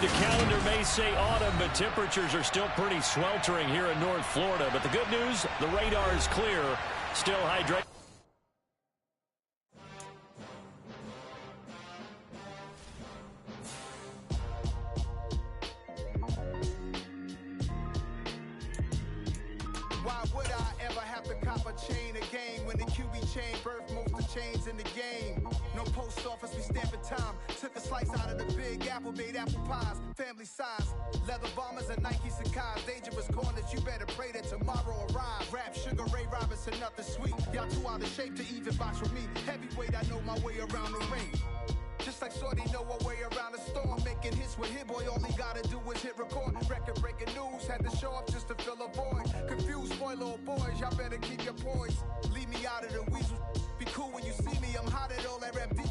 The calendar may say autumn, but temperatures are still pretty sweltering here in North Florida. But the good news, the radar is clear. Still hydrated. Why would I ever have to cop a chain again when the QB chain birthed most of chains in the game? No post office, we stamping time. Took a slice out of the big apple, made apple pies, family size. Leather bombers and Nike Sacai's. Dangerous corners, you better pray that tomorrow arrive. Rap, Sugar Ray Robinson, nothing sweet. Y'all too out of shape to even box with me. Heavyweight, I know my way around the ring. Just like Shorty know her way around the storm. Making hits with Hit Boy, all he gotta do is hit record. Record-breaking news, had to show up just to fill a void. Confused, spoiled little boys, y'all better keep your poise. Leave me out of the weasel. Be cool when you see me, I'm hot at all that rap deep.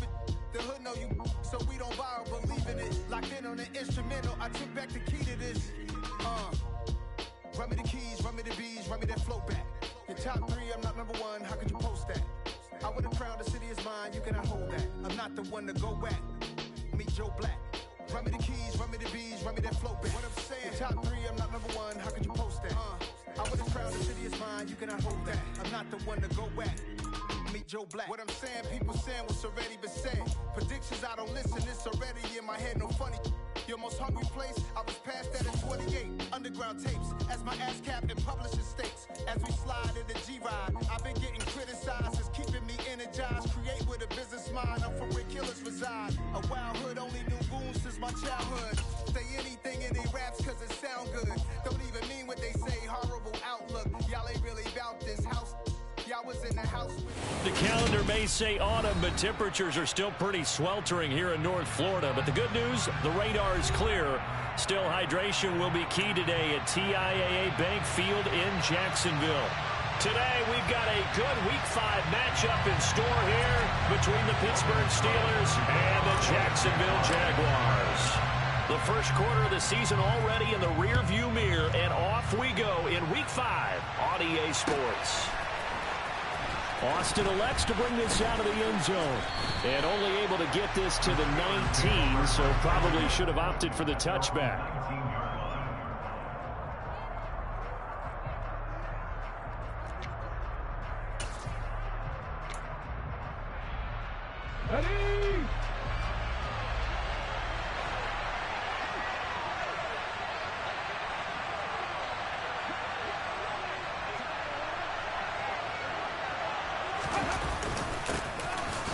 The hood know you, so we don't borrow, believe in it. Locked in on the instrumental, I took back the key to this. Run me the keys, run me the bees, run me that flow back. Your top three, I'm not number one, how could you post that? I would have crowned the city is mine, you cannot hold that. I'm not the one to go back. Meet Joe Black. Run me the keys, run me the bees, run me that flow back. What I'm saying, your top three, I'm not number one, how could you post that? I would have crowned the city is mine, you cannot hold that. I'm not the one to go back. Meet Joe Black. What I'm saying, people saying what's already been said. Predictions, I don't listen, it's already in my head, no funny. Your most hungry place, I was past that at 28. Underground tapes, as my ass capped in publishing states. As we slide in the G-Ride, I've been getting criticized, it's keeping me energized. Create with a business mind, I'm from where killers reside. A wild hood, only knew goons since my childhood. Say anything in they raps cause it sound good. Don't even mean what they say, horrible outlook. Y'all ain't really about this house. Y'all was in the house with... The calendar may say autumn, but temperatures are still pretty sweltering here in North Florida. But the good news, the radar is clear. Still, hydration will be key today at TIAA Bank Field in Jacksonville. Today, we've got a good Week 5 matchup in store here between the Pittsburgh Steelers and the Jacksonville Jaguars. The first quarter of the season already in the rearview mirror, and off we go in Week 5 on EA Sports. Austin elects to bring this out of the end zone. And only able to get this to the 19, so probably should have opted for the touchback. Ready?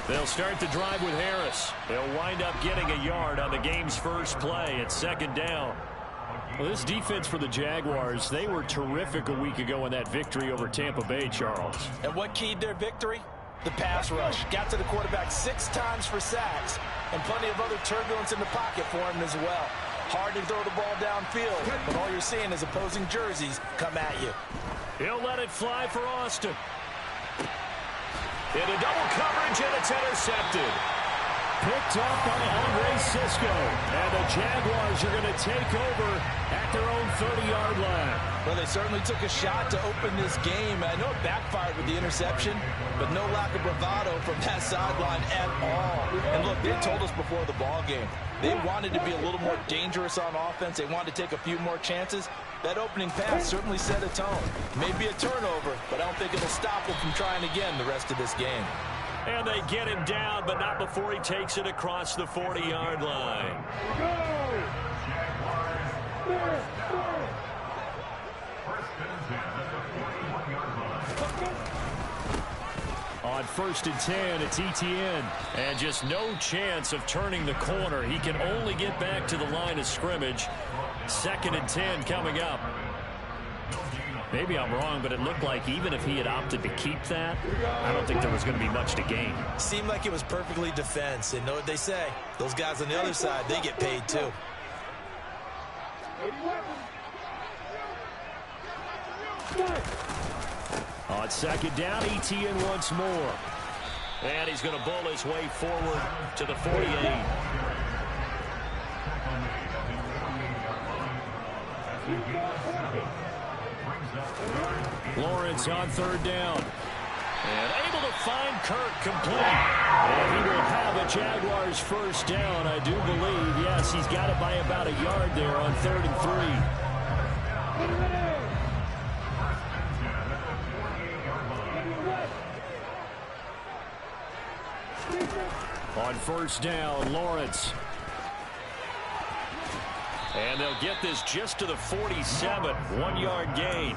They'll start the drive with Harris. They'll wind up getting a yard on the game's first play at second down. Well, this defense for the Jaguars, they were terrific a week ago in that victory over Tampa Bay, Charles. And what keyed their victory? The pass rush. Got to the quarterback 6 times for sacks, and plenty of other turbulence in the pocket for him as well. Hard to throw the ball downfield, but all you're seeing is opposing jerseys come at you. He'll let it fly for Austin. Into double coverage, and it's intercepted. Picked up by Andre Cisco. And the Jaguars are going to take over at their own 30-yard line. Well, they certainly took a shot to open this game. I know it backfired with the interception, but no lack of bravado from that sideline at all. And look, they told us before the ball game, they wanted to be a little more dangerous on offense. They wanted to take a few more chances. That opening pass certainly set a tone. Maybe a turnover, but I don't think it'll stop them from trying again the rest of this game. And they get him down, but not before he takes it across the 40-yard line. On 1st and 10, it's Etienne. And just no chance of turning the corner. He can only get back to the line of scrimmage. 2nd and 10 coming up. Maybe I'm wrong, but it looked like even if he had opted to keep that, I don't think there was going to be much to gain. Seemed like it was perfectly defense. And know what they say? Those guys on the other side, they get paid too. On 2nd down, Etienne once more. And he's going to bowl his way forward to the 48. Lawrence on 3rd down. And able to find Kirk complete. And he will have a Jaguars first down, I do believe. Yes, he's got it by about a yard there on 3rd and 3. On first down, Lawrence. And they'll get this just to the 47, 1-yard gain.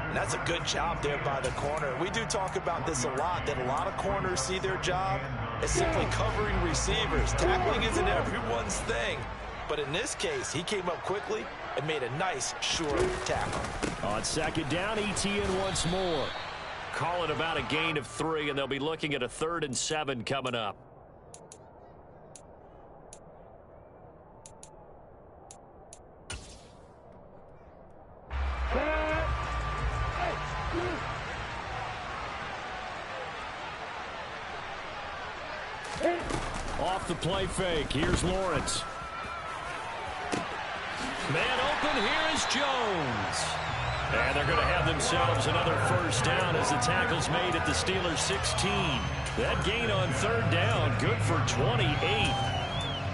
And that's a good job there by the corner. We do talk about this a lot, that a lot of corners see their job as simply covering receivers. Tackling isn't everyone's thing. But in this case, he came up quickly and made a nice, sure tackle. On second down, ETN once more. Call it about a gain of 3, and they'll be looking at a 3rd and 7 coming up. Off the play fake. Here's Lawrence. Man open. Here is Jones. And they're going to have themselves another first down as the tackle's made at the Steelers' 16. That gain on 3rd down, good for 28.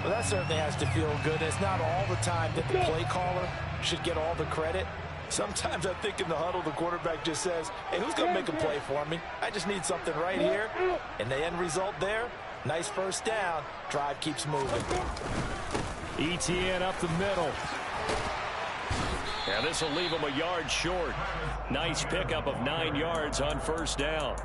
Well, that certainly has to feel good. It's not all the time that the play caller should get all the credit. Sometimes I think in the huddle, the quarterback just says, hey, who's going to make a play for me? I just need something right here. And the end result there, nice first down. Drive keeps moving. ETN up the middle. And this will leave him a yard short. Nice pickup of 9 yards on first down.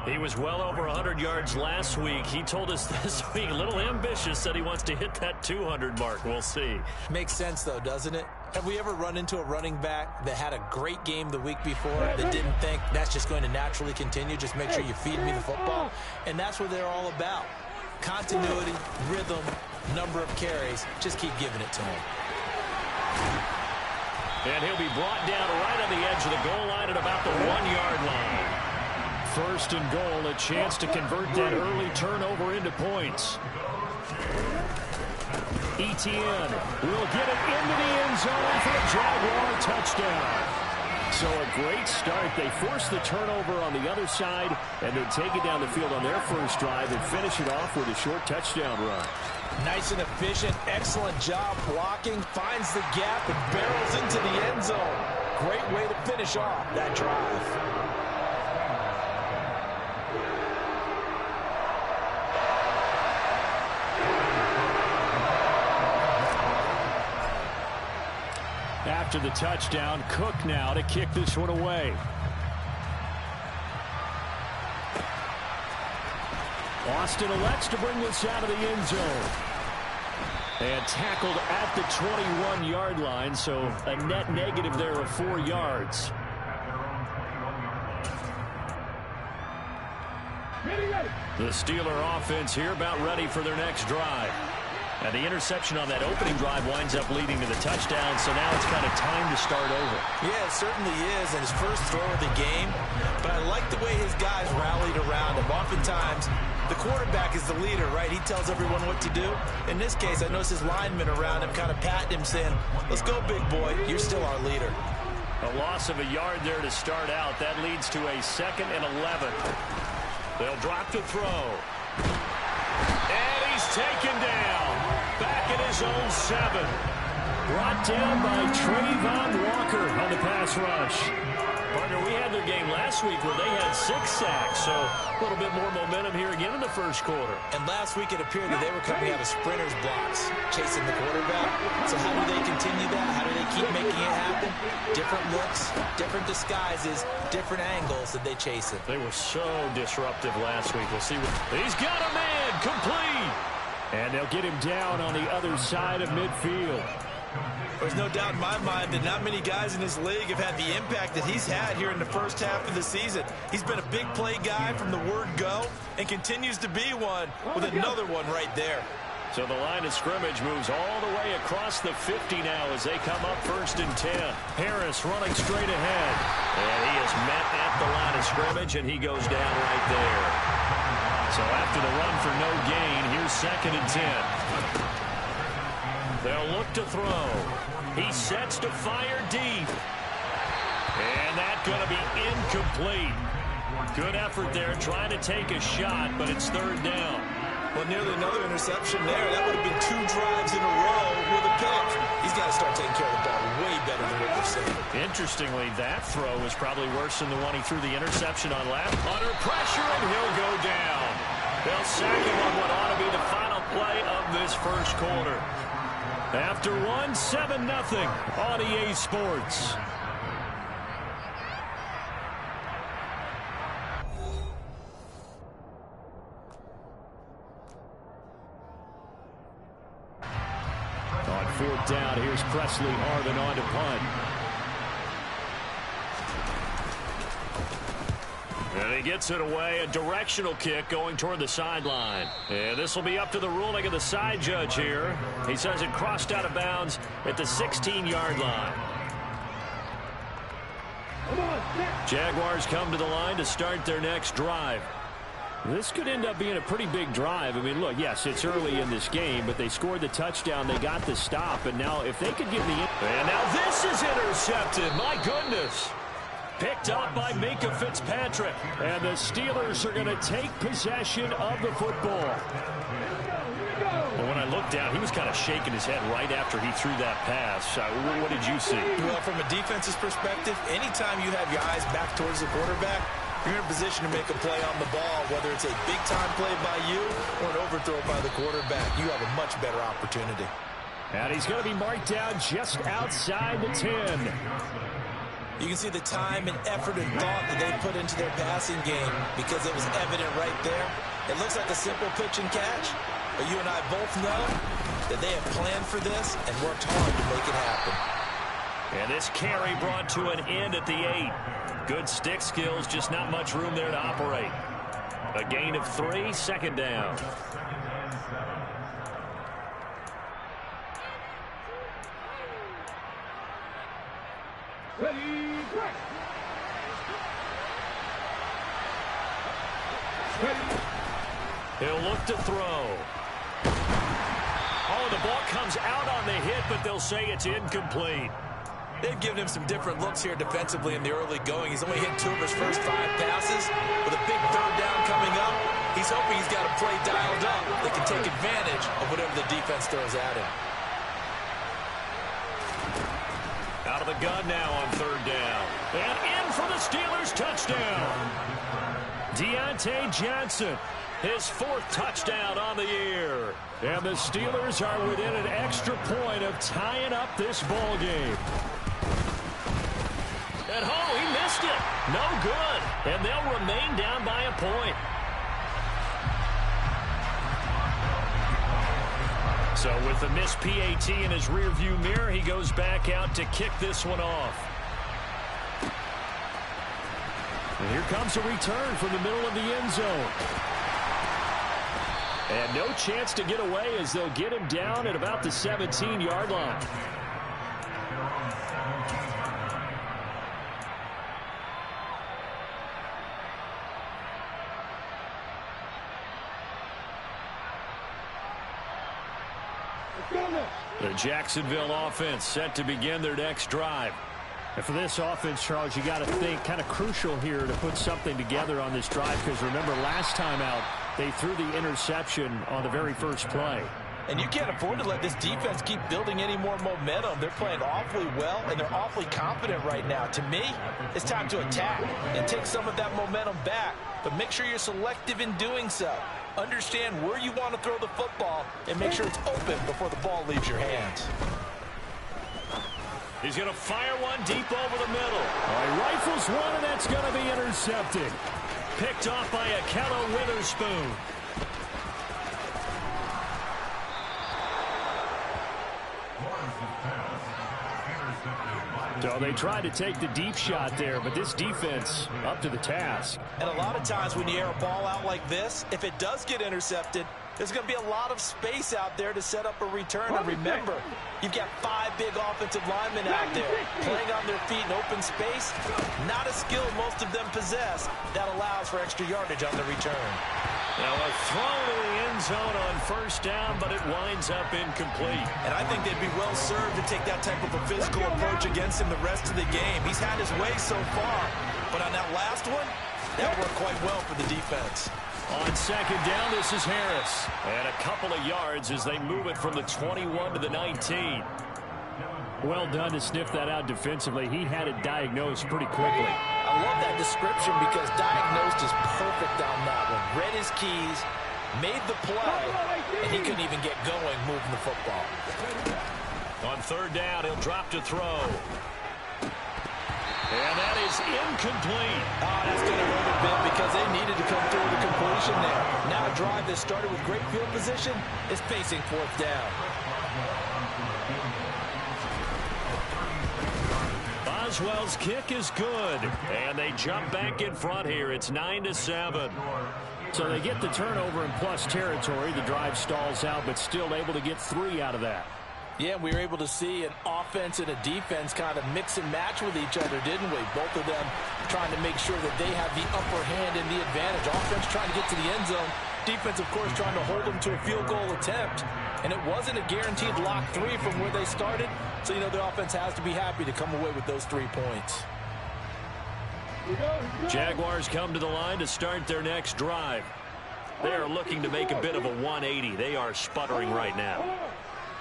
He was well over 100 yards last week. He told us this week, a little ambitious, said he wants to hit that 200 mark. We'll see. Makes sense, though, doesn't it? Have we ever run into a running back that had a great game the week before that didn't think that's just going to naturally continue? Just make sure you feed me the football. And that's what they're all about. Continuity, rhythm, number of carries. Just keep giving it to him. And he'll be brought down right on the edge of the goal line at about the 1-yard line. First and goal, a chance to convert that early turnover into points. ETN will get it into the end zone for a Jaguar touchdown. So a great start. They force the turnover on the other side and then take it down the field on their first drive and finish it off with a short touchdown run. Nice and efficient, excellent job blocking, finds the gap and barrels into the end zone. Great way to finish off that drive. After the touchdown, Cook now to kick this one away. Austin elects to bring this out of the end zone. And tackled at the 21-yard line, so a net negative there of 4 yards. The Steeler offense here about ready for their next drive. And the interception on that opening drive winds up leading to the touchdown, so now it's kind of time to start over. Yeah, it certainly is, and his first throw of the game. But I like the way his guys rallied around him. Oftentimes, the quarterback is the leader, right? He tells everyone what to do. In this case, I noticed his linemen around him kind of patting him, saying, let's go, big boy. You're still our leader. A loss of a yard there to start out. That leads to a 2nd and 11. They'll drop the throw. And he's taken down. Back at his own 7. Brought down by Trayvon Walker on the pass rush. Partner, we had their game last week where they had 6 sacks, so a little bit more momentum here again in the first quarter. And last week it appeared that they were coming out of sprinters blocks, chasing the quarterback. So how do they continue that? How do they keep making it happen? Different looks, different disguises, different angles that they chase it. They were so disruptive last week. We'll see what... He's got a man complete! And they'll get him down on the other side of midfield. There's no doubt in my mind that not many guys in this league have had the impact that he's had here in the first half of the season. He's been a big play guy from the word go and continues to be one with another one right there. So the line of scrimmage moves all the way across the 50 now as they come up 1st and 10. Harris running straight ahead. And he is met at the line of scrimmage, and he goes down right there. So after the run for no gain, here's 2nd and 10. They'll look to throw. He sets to fire deep. And that's going to be incomplete. Good effort there, trying to take a shot, but it's third down. Well, nearly another interception there. That would have been 2 drives in a row with a pick. He's got to start taking care of the ball way better than what we're seeing. Interestingly, that throw was probably worse than the one he threw the interception on last. Under pressure, and he'll go down. They'll sack him on what ought to be the final play of this first quarter. After one, 7-0 on EA Sports. On fourth down, here's Presley Harvin on to punt. And he gets it away, a directional kick going toward the sideline. And this will be up to the ruling of the side judge here. He says it crossed out of bounds at the 16-yard line. Jaguars come to the line to start their next drive. This could end up being a pretty big drive. I mean, look, yes, it's early in this game, but they scored the touchdown. They got the stop, and now if they could give the... And now this is intercepted. My goodness. Picked up by Minkah Fitzpatrick. And the Steelers are going to take possession of the football. But when I looked down, he was kind of shaking his head right after he threw that pass. What did you see? Well, from a defense's perspective, anytime you have your eyes back towards the quarterback, you're in a position to make a play on the ball, whether it's a big-time play by you or an overthrow by the quarterback. You have a much better opportunity. And he's going to be marked down just outside the 10. You can see the time and effort and thought that they put into their passing game because it was evident right there. It looks like a simple pitch and catch, but you and I both know that they have planned for this and worked hard to make it happen. And this carry brought to an end at the 8. Good stick skills, just not much room there to operate. A gain of 3, second down. He'll look to throw. Oh, the ball comes out on the hit, but they'll say it's incomplete. They've given him some different looks here defensively in the early going. He's only hit 2 of his first 5 passes. With a big third down coming up, he's hoping he's got a play dialed up that can take advantage of whatever the defense throws at him. Out of the gun now on third down. And in for the Steelers touchdown. Deontay Johnson, his 4th touchdown on the year. And the Steelers are within an extra point of tying up this ball game. And oh, he missed it. No good. And they'll remain down by a point. So with the missed PAT in his rearview mirror, he goes back out to kick this one off. And here comes a return from the middle of the end zone. And no chance to get away as they'll get him down at about the 17-yard line. The Jacksonville offense set to begin their next drive. And for this offense, Charles, you got to think kind of crucial here to put something together on this drive because remember last time out they threw the interception on the very first play. And you can't afford to let this defense keep building any more momentum. They're playing awfully well, and they're awfully confident right now. To me, it's time to attack and take some of that momentum back, but make sure you're selective in doing so. Understand where you want to throw the football and make sure it's open before the ball leaves your hands. He's going to fire one deep over the middle. He rifles one, and that's going to be intercepted. Picked off by Akello Witherspoon. So they tried to take the deep shot there, but this defense up to the task. And a lot of times when you air a ball out like this, if it does get intercepted, there's going to be a lot of space out there to set up a return. And remember, you've got 5 big offensive linemen out there playing on their feet in open space. Not a skill most of them possess that allows for extra yardage on the return. Now a throw to the end zone on first down, but it winds up incomplete. And I think they'd be well served to take that type of a physical approach against him the rest of the game. He's had his way so far, but on that last one, That worked quite well for the defense. On second down, this is Harris. And a couple of yards as they move it from the 21 to the 19. Well done to sniff that out defensively. He had it diagnosed pretty quickly. I love that description because diagnosed is perfect on that one. Read his keys, made the play, and he couldn't even get going moving the football. On third down, he'll drop to throw. And that is incomplete. Oh, that's going to hurt a bit because they needed to come through the completion there. Now a drive that started with great field position is facing fourth down. Boswell's kick is good. And they jump back in front here. It's 9-7. So they get the turnover in plus territory. The drive stalls out, but still able to get 3 out of that. Yeah, we were able to see an offense and a defense kind of mix and match with each other, didn't we? Both of them trying to make sure that they have the upper hand and the advantage. Offense trying to get to the end zone. Defense, of course, trying to hold them to a field goal attempt. And it wasn't a guaranteed lock 3 from where they started. So, you know, the offense has to be happy to come away with those 3 points. Jaguars come to the line to start their next drive. They are looking to make a bit of a 180. They are sputtering right now.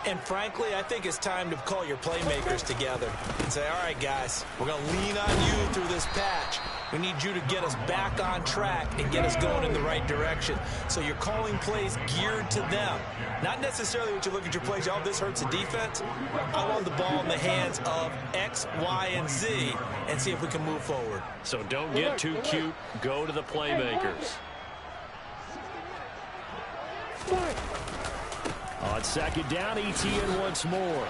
And frankly, I think it's time to call your playmakers together and say, all right, guys, we're going to lean on you through this patch. We need you to get us back on track and get us going in the right direction. So you're calling plays geared to them. Not necessarily what you look at your plays, oh, this hurts the defense. I want the ball in the hands of X, Y, and Z and see if we can move forward. So don't get too cute. Go to the playmakers. On second down, Etienne once more.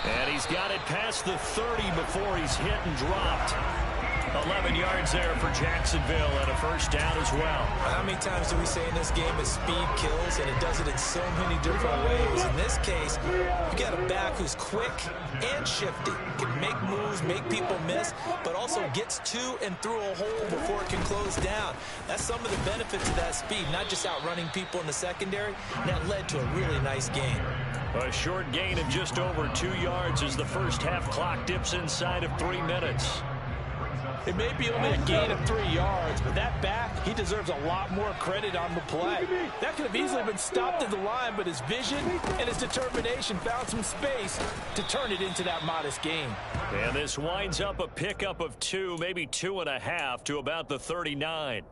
And he's got it past the 30 before he's hit and dropped. 11 yards there for Jacksonville and a first down as well. How many times do we say in this game that speed kills, and it does it in so many different ways? In this case, you got a back who's quick and shifty, can make moves, make people miss, but also gets to and through a hole before it can close down. That's some of the benefits of that speed, not just outrunning people in the secondary. And that led to a really nice game. A short gain of just over 2 yards as the first half clock dips inside of 3 minutes. It may be only a gain of 3 yards, but that back, he deserves a lot more credit on the play. That could have easily been stopped at the line, but his vision and his determination found some space to turn it into that modest gain. And this winds up a pickup of 2, maybe 2.5 to about the 39.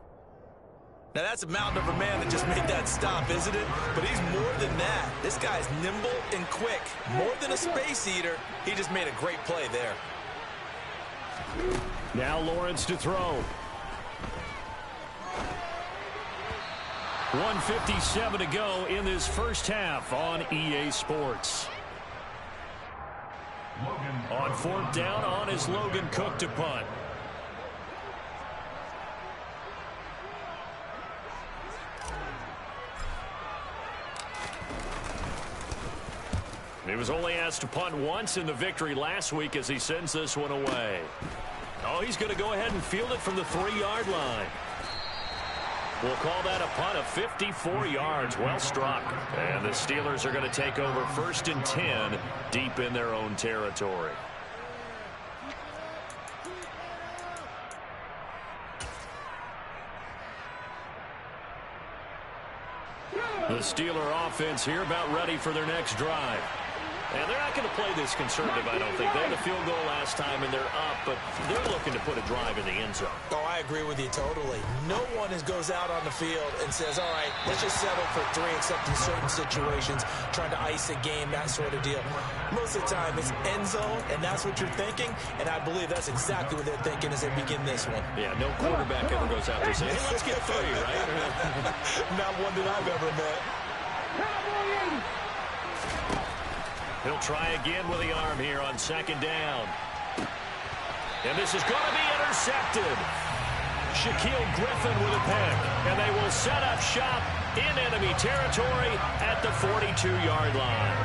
Now, that's a mountain of a man that just made that stop, isn't it? But he's more than that. This guy's nimble and quick. More than a space eater, he just made a great play there. Now Lawrence to throw. 1:57 to go in this first half on EA Sports. On fourth down, on is Logan Cook to punt. He was only asked to punt once in the victory last week as he sends this one away. Oh, he's going to go ahead and field it from the 3-yard line. We'll call that a punt of 54 yards. Well struck. And the Steelers are going to take over 1st and 10 deep in their own territory. The Steeler offense here about ready for their next drive. And they're not going to play this conservative, I don't think. They had a field goal last time, and they're up, but they're looking to put a drive in the end zone. Oh, I agree with you totally. No one goes out on the field and says, all right, let's just settle for 3, except in certain situations, trying to ice a game, that sort of deal. Most of the time, it's end zone, and that's what you're thinking, and I believe that's exactly what they're thinking as they begin this one. Yeah, no quarterback ever goes out there saying, hey, let's get 3, right? Not one that I've ever met. He'll try again with the arm here on second down. And this is going to be intercepted. Shaquille Griffin with a pick. And they will set up shop in enemy territory at the 42-yard line.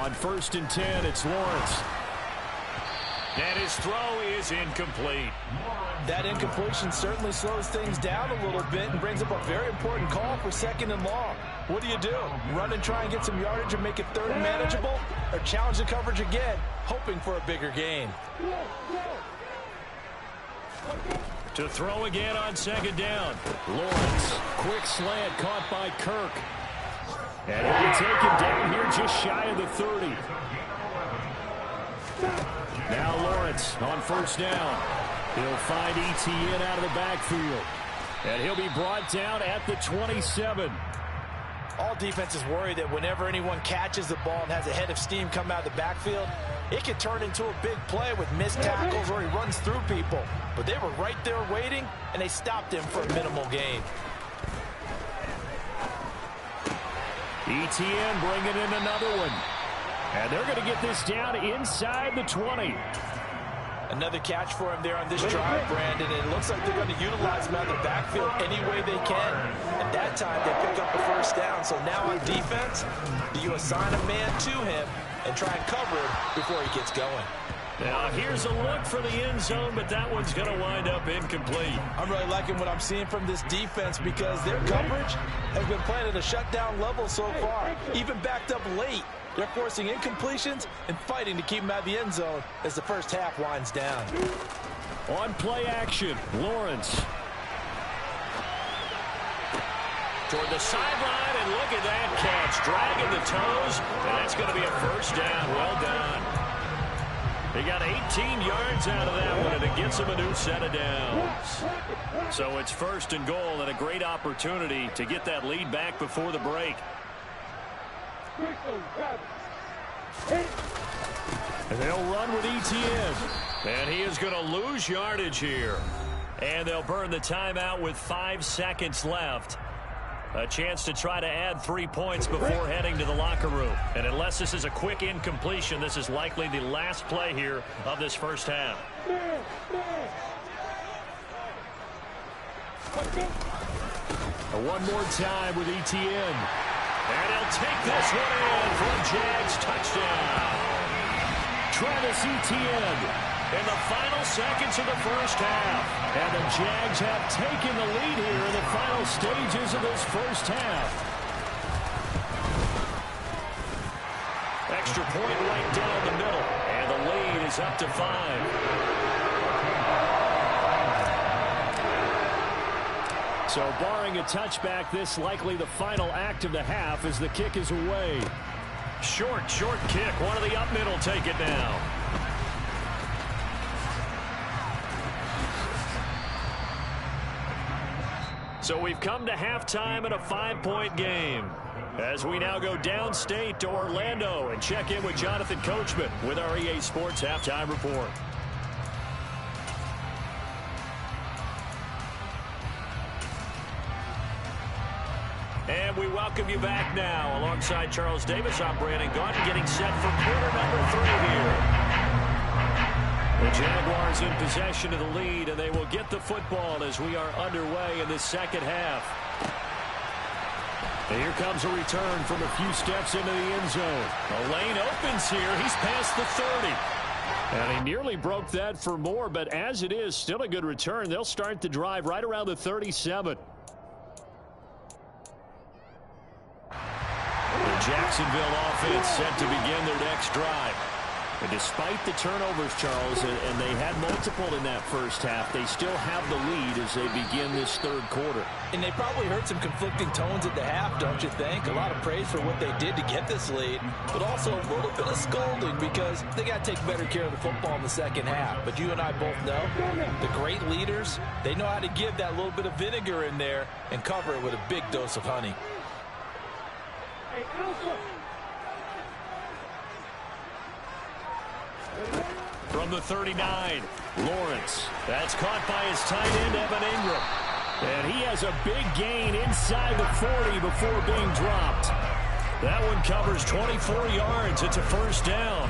On 1st and 10, it's Lawrence. And his throw is incomplete. That incompletion certainly slows things down a little bit and brings up a very important call for 2nd and long. What do? Run and try and get some yardage and make it 3rd and manageable? Or challenge the coverage again, hoping for a bigger gain? To throw again on 2nd down. Lawrence, quick slant caught by Kirk. And he'll be taken down here just shy of the 30. Now Lawrence on 1st down. He'll find Etienne out of the backfield. And he'll be brought down at the 27. All defenses worry that whenever anyone catches the ball and has a head of steam come out of the backfield, it can turn into a big play with missed tackles or he runs through people. But they were right there waiting, and they stopped him for a minimal gain. Etienne bringing in another one. And they're going to get this down inside the 20. Another catch for him there on this drive, Brandon. And it looks like they're going to utilize him out of the backfield any way they can. At that time, they pick up a 1st down. So now on defense, do you assign a man to him and try and cover him before he gets going? Now here's a look for the end zone, but that one's going to wind up incomplete. I'm really liking what I'm seeing from this defense because their coverage has been playing at a shutdown level so far. Even backed up late, they're forcing incompletions and fighting to keep them out of the end zone as the first half winds down. On play action, Lawrence. Toward the sideline, and look at that catch. Dragging the toes, and that's going to be a 1st down. Well done. They got 18 yards out of that one, and it gets them a new set of downs. So it's 1st and goal, and a great opportunity to get that lead back before the break. And they'll run with Etienne. And he is going to lose yardage here. And they'll burn the timeout with 5 seconds left. A chance to try to add 3 points before heading to the locker room. And unless this is a quick incompletion, this is likely the last play here of this first half. One more time with Etienne. And he'll take this one in for a Jags touchdown. Travis Etienne in the final seconds of the first half. And the Jags have taken the lead here in the final stages of this first half. Extra point right down the middle. And the lead is up to 5. So barring a touchback, this likely the final act of the half as the kick is away. Short kick. One of the up middle take it now. So we've come to halftime in a 5-point game. As we now go downstate to Orlando and check in with Jonathan Coachman with our EA Sports Halftime Report. And we welcome you back now. Alongside Charles Davis, I'm Brandon Gaudin, getting set for quarter number 3 here. The Jaguars in possession of the lead, and they will get the football as we are underway in the second half. And here comes a return from a few steps into the end zone. A lane opens here. He's past the 30. And he nearly broke that for more, but as it is, still a good return. They'll start the drive right around the 37. The Jacksonville offense set to begin their next drive. And despite the turnovers, Charles, and they had multiple in that first half, they still have the lead as they begin this third quarter. And they probably heard some conflicting tones at the half, don't you think? A lot of praise for what they did to get this lead, but also a little bit of scolding because they got to take better care of the football in the second half. But you and I both know the great leaders, they know how to give that little bit of vinegar in there and cover it with a big dose of honey. From the 39, Lawrence. That's caught by his tight end, Evan Ingram. And he has a big gain inside the 40 before being dropped. That one covers 24 yards. It's a first down.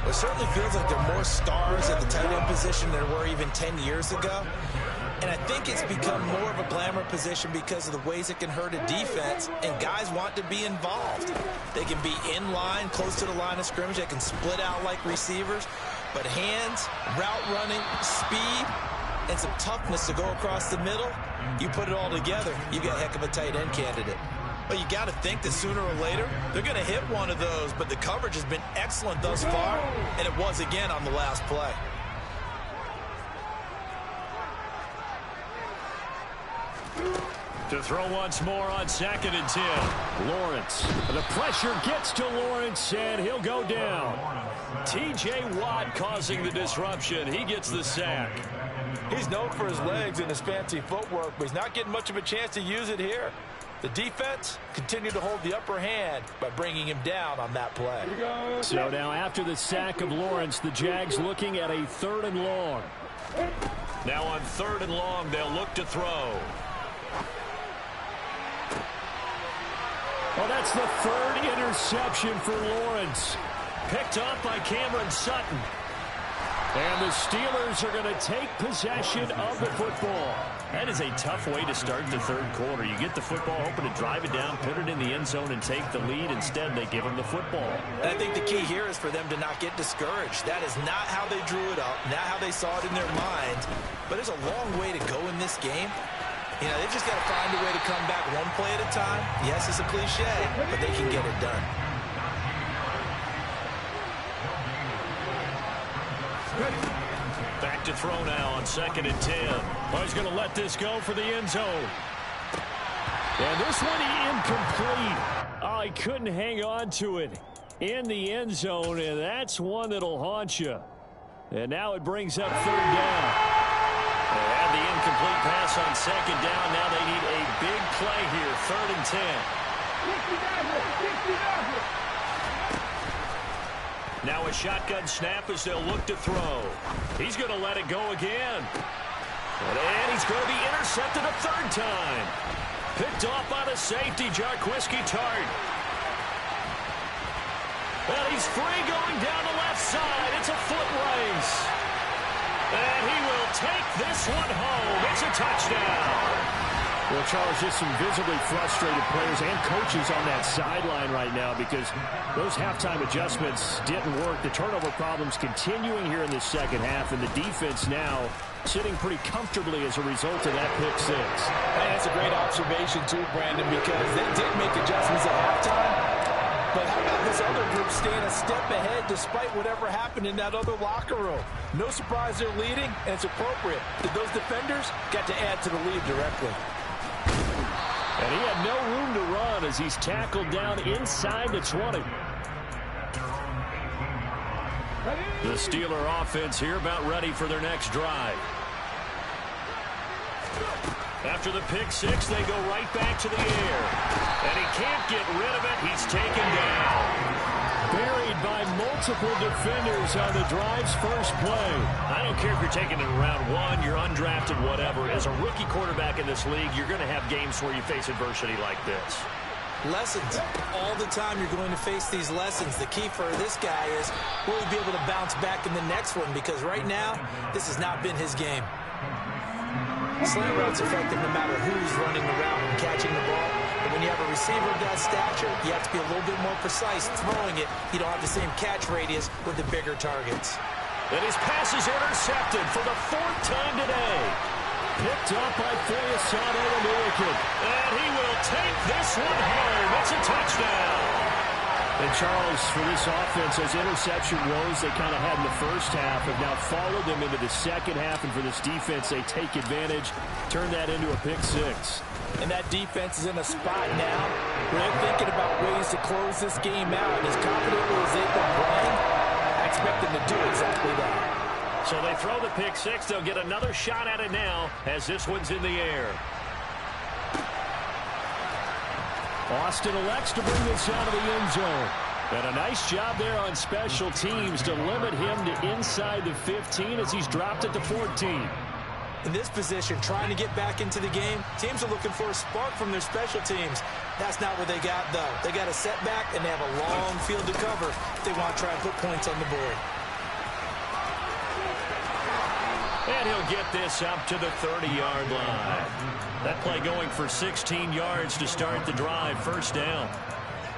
It certainly feels like there are more stars at the tight end position than there were even 10 years ago. And I think it's become more of a glamour position because of the ways it can hurt a defense, and guys want to be involved. They can be in line, close to the line of scrimmage. They can split out like receivers. But hands, route running, speed, and some toughness to go across the middle, you put it all together, you got a heck of a tight end candidate. But you got to think that sooner or later, they're going to hit one of those, but the coverage has been excellent thus far, and it was again on the last play. To throw once more on 2nd and 10. Lawrence. The pressure gets to Lawrence, and he'll go down. T.J. Watt causing the disruption. He gets the sack. He's known for his legs and his fancy footwork, but he's not getting much of a chance to use it here. The defense continued to hold the upper hand by bringing him down on that play. So now after the sack of Lawrence, the Jags looking at a 3rd and long. Now on 3rd and long, they'll look to throw. Well, that's the 3rd interception for Lawrence. Picked up by Cameron Sutton. And the Steelers are going to take possession of the football. That is a tough way to start the 3rd quarter. You get the football, hoping to drive it down, put it in the end zone, and take the lead. Instead, they give them the football. And I think the key here is for them to not get discouraged. That is not how they drew it up, not how they saw it in their minds. But there's a long way to go in this game. You know, they've just got to find a way to come back one play at a time. Yes, it's a cliche, but they can get it done. Back to throw now on 2nd and 10. Oh, he's going to let this go for the end zone. And this one incomplete. Oh, he couldn't hang on to it in the end zone, and that's one that'll haunt you. And now it brings up 3rd down. They had the incomplete pass on 2nd down. Now they need a big play here, 3rd and 10. Now a shotgun snap as they'll look to throw. He's going to let it go again. And he's going to be intercepted a 3rd time. Picked off by the safety, Jarquiski Tart. Well, he's free going down the left side. It's a foot race. And he will take this one home. It's a touchdown. Well, Charles, just some visibly frustrated players and coaches on that sideline right now because those halftime adjustments didn't work. The turnover problems continuing here in the 2nd half, and the defense now sitting pretty comfortably as a result of that pick 6. And that's a great observation, too, Brandon, because they did make adjustments at halftime. But how about this other group staying a step ahead despite whatever happened in that other locker room? No surprise they're leading, and it's appropriate that those defenders got to add to the lead directly. And he had no room to run as he's tackled down inside the 20. The Steeler offense here about ready for their next drive. After the pick 6, they go right back to the air. And he can't get rid of it. He's taken down. Buried by multiple defenders on the drive's first play. I don't care if you're taking it in round 1, you're undrafted, whatever. As a rookie quarterback in this league, you're going to have games where you face adversity like this. Lessons. All the time you're going to face these lessons. The key for this guy is will he be able to bounce back in the next one? Because right now, this has not been his game. Slant route's effective no matter who's running the route and catching the ball. But when you have a receiver of that stature, you have to be a little bit more precise throwing it. You don't have the same catch radius with the bigger targets. And his pass is intercepted for the 4th time today. Picked up by Foyesade American. And he will take this one home. It's a touchdown. And Charles, for this offense, as interception woes they kind of had in the first half have now followed them into the 2nd half. And for this defense, they take advantage, turn that into a pick 6. And that defense is in a spot now where they're thinking about ways to close this game out. And as confidently as they've been playing, I expect them to do exactly that. So they throw the pick 6. They'll get another shot at it now as this one's in the air. Austin elects to bring this out of the end zone. And a nice job there on special teams to limit him to inside the 15 as he's dropped it to 14. In this position, trying to get back into the game, teams are looking for a spark from their special teams. That's not what they got, though. They got a setback, and they have a long field to cover if they want to try and put points on the board. And he'll get this up to the 30-yard line. That play going for 16 yards to start the drive. 1st down.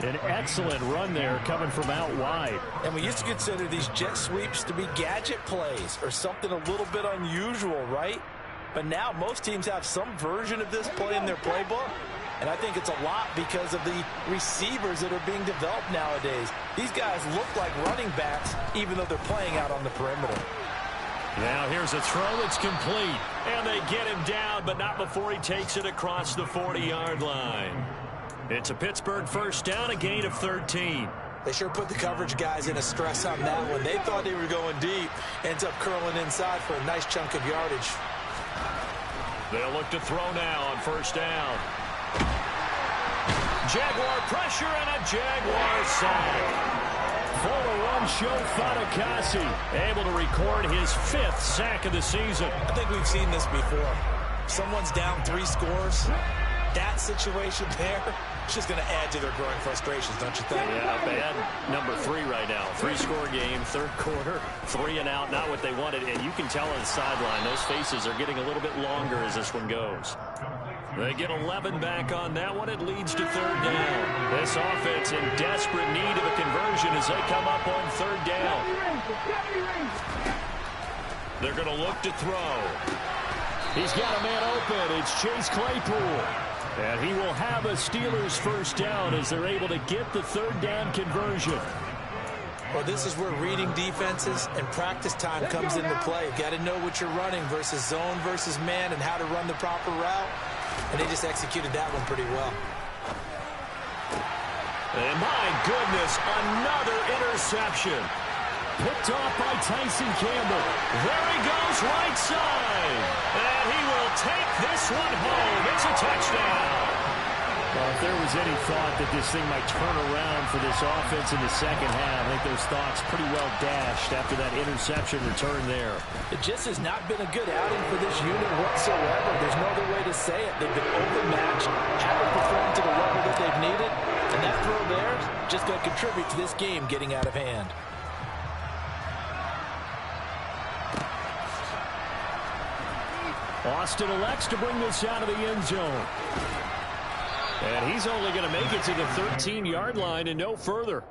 An excellent run there coming from out wide. And we used to consider these jet sweeps to be gadget plays or something a little bit unusual, right? But now most teams have some version of this play in their playbook. And I think it's a lot because of the receivers that are being developed nowadays. These guys look like running backs even though they're playing out on the perimeter. Now here's a throw that's complete. And they get him down, but not before he takes it across the 40-yard line. It's a Pittsburgh first down, a gain of 13. They sure put the coverage guys in a stress on that one. They thought they were going deep. Ends up curling inside for a nice chunk of yardage. They'll look to throw now on first down. Jaguar pressure and a Jaguar sack. Fuller one-show Fatukasi, able to record his 5th sack of the season. I think we've seen this before. Someone's down 3 scores. That situation there, it's just going to add to their growing frustrations, don't you think? Yeah, bad number 3 right now. 3-score game, 3rd quarter, 3 and out, not what they wanted. And you can tell on the sideline, those faces are getting a little bit longer as this one goes. They get 11 back on that one. It leads to 3rd down. This offense in desperate need of a conversion as they come up on 3rd down. They're going to look to throw. He's got a man open. It's Chase Claypool. And he will have a Steelers first down as they're able to get the 3rd down conversion. Well, this is where reading defenses and practice time comes into play. You've got to know what you're running versus zone versus man and how to run the proper route. And they just executed that one pretty well. And my goodness, another interception. Picked off by Tyson Campbell. There he goes, right side. And he will take this one home. It's a touchdown. Well, if there was any thought that this thing might turn around for this offense in the second half, I think those thoughts pretty well dashed after that interception return there. It just has not been a good outing for this unit whatsoever. There's no other way to say it. They've been overmatched, haven't performed to the level that they've needed, and that throw there just going to contribute to this game getting out of hand. Austin elects to bring this out of the end zone. And he's only going to make it to the 13-yard line and no further.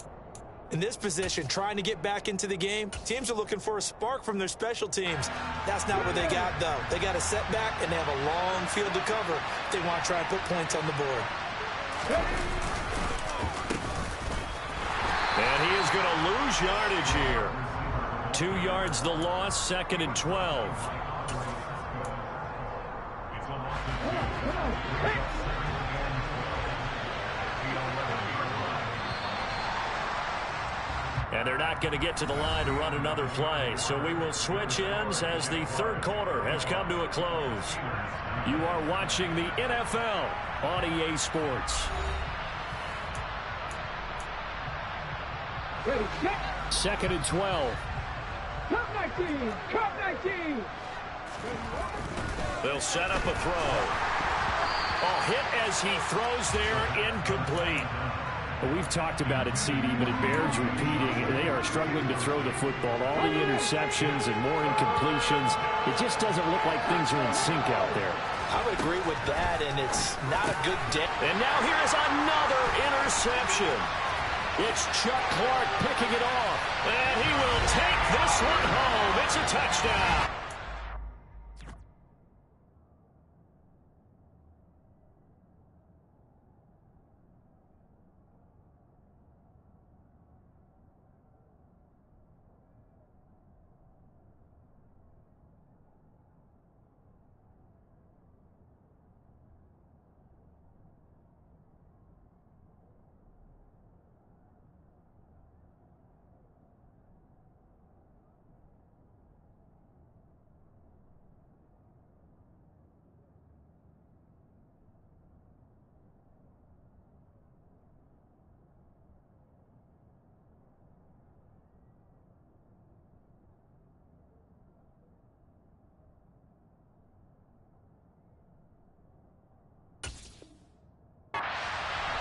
In this position, trying to get back into the game, teams are looking for a spark from their special teams. That's not what they got, though. They got a setback, and they have a long field to cover if they want to try and put points on the board. And he is going to lose yardage here. 2 yards the loss, 2nd and 12. And they're not going to get to the line to run another play. So we will switch ends as the 3rd quarter has come to a close. You are watching the NFL on EA Sports. 2nd and 12. Cup 19! Cup 19! They'll set up a throw. Oh, hit as he throws there, incomplete. Well, we've talked about it, CD, but it bears repeating. They are struggling to throw the football. All the interceptions and more incompletions. It just doesn't look like things are in sync out there. I would agree with that, and it's not a good day. And now here's another interception. It's Chuck Clark picking it off. And he will take this one home. It's a touchdown.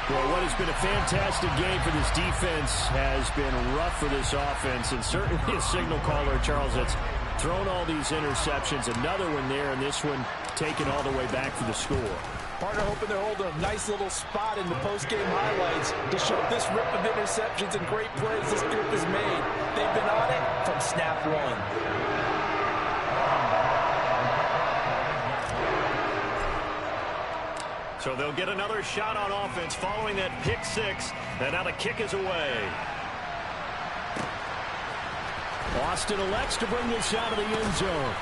Well, what has been a fantastic game for this defense has been rough for this offense, and certainly a signal caller, Charles, that's thrown all these interceptions. Another one there, and this one taken all the way back for the score. Partner hoping they're holding a nice little spot in the post-game highlights to show this rip of interceptions and great plays this group has made. They've been on it from snap one. So they'll get another shot on offense following that pick six. And now the kick is away. Austin elects to bring this out of the end zone.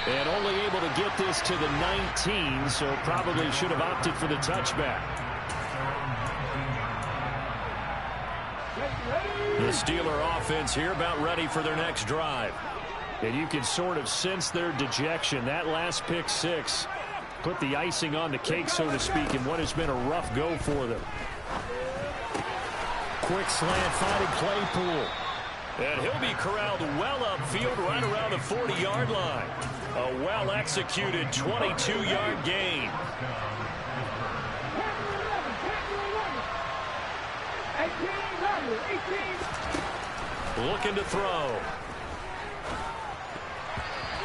And only able to get this to the 19, so probably should have opted for the touchback. The Steeler offense here about ready for their next drive. And you can sort of sense their dejection. That last pick six put the icing on the cake, so to speak, in what has been a rough go for them. Quick slant finding Claypool. And he'll be corralled well upfield right around the 40-yard line. A well-executed 22-yard gain. 18. Looking to throw.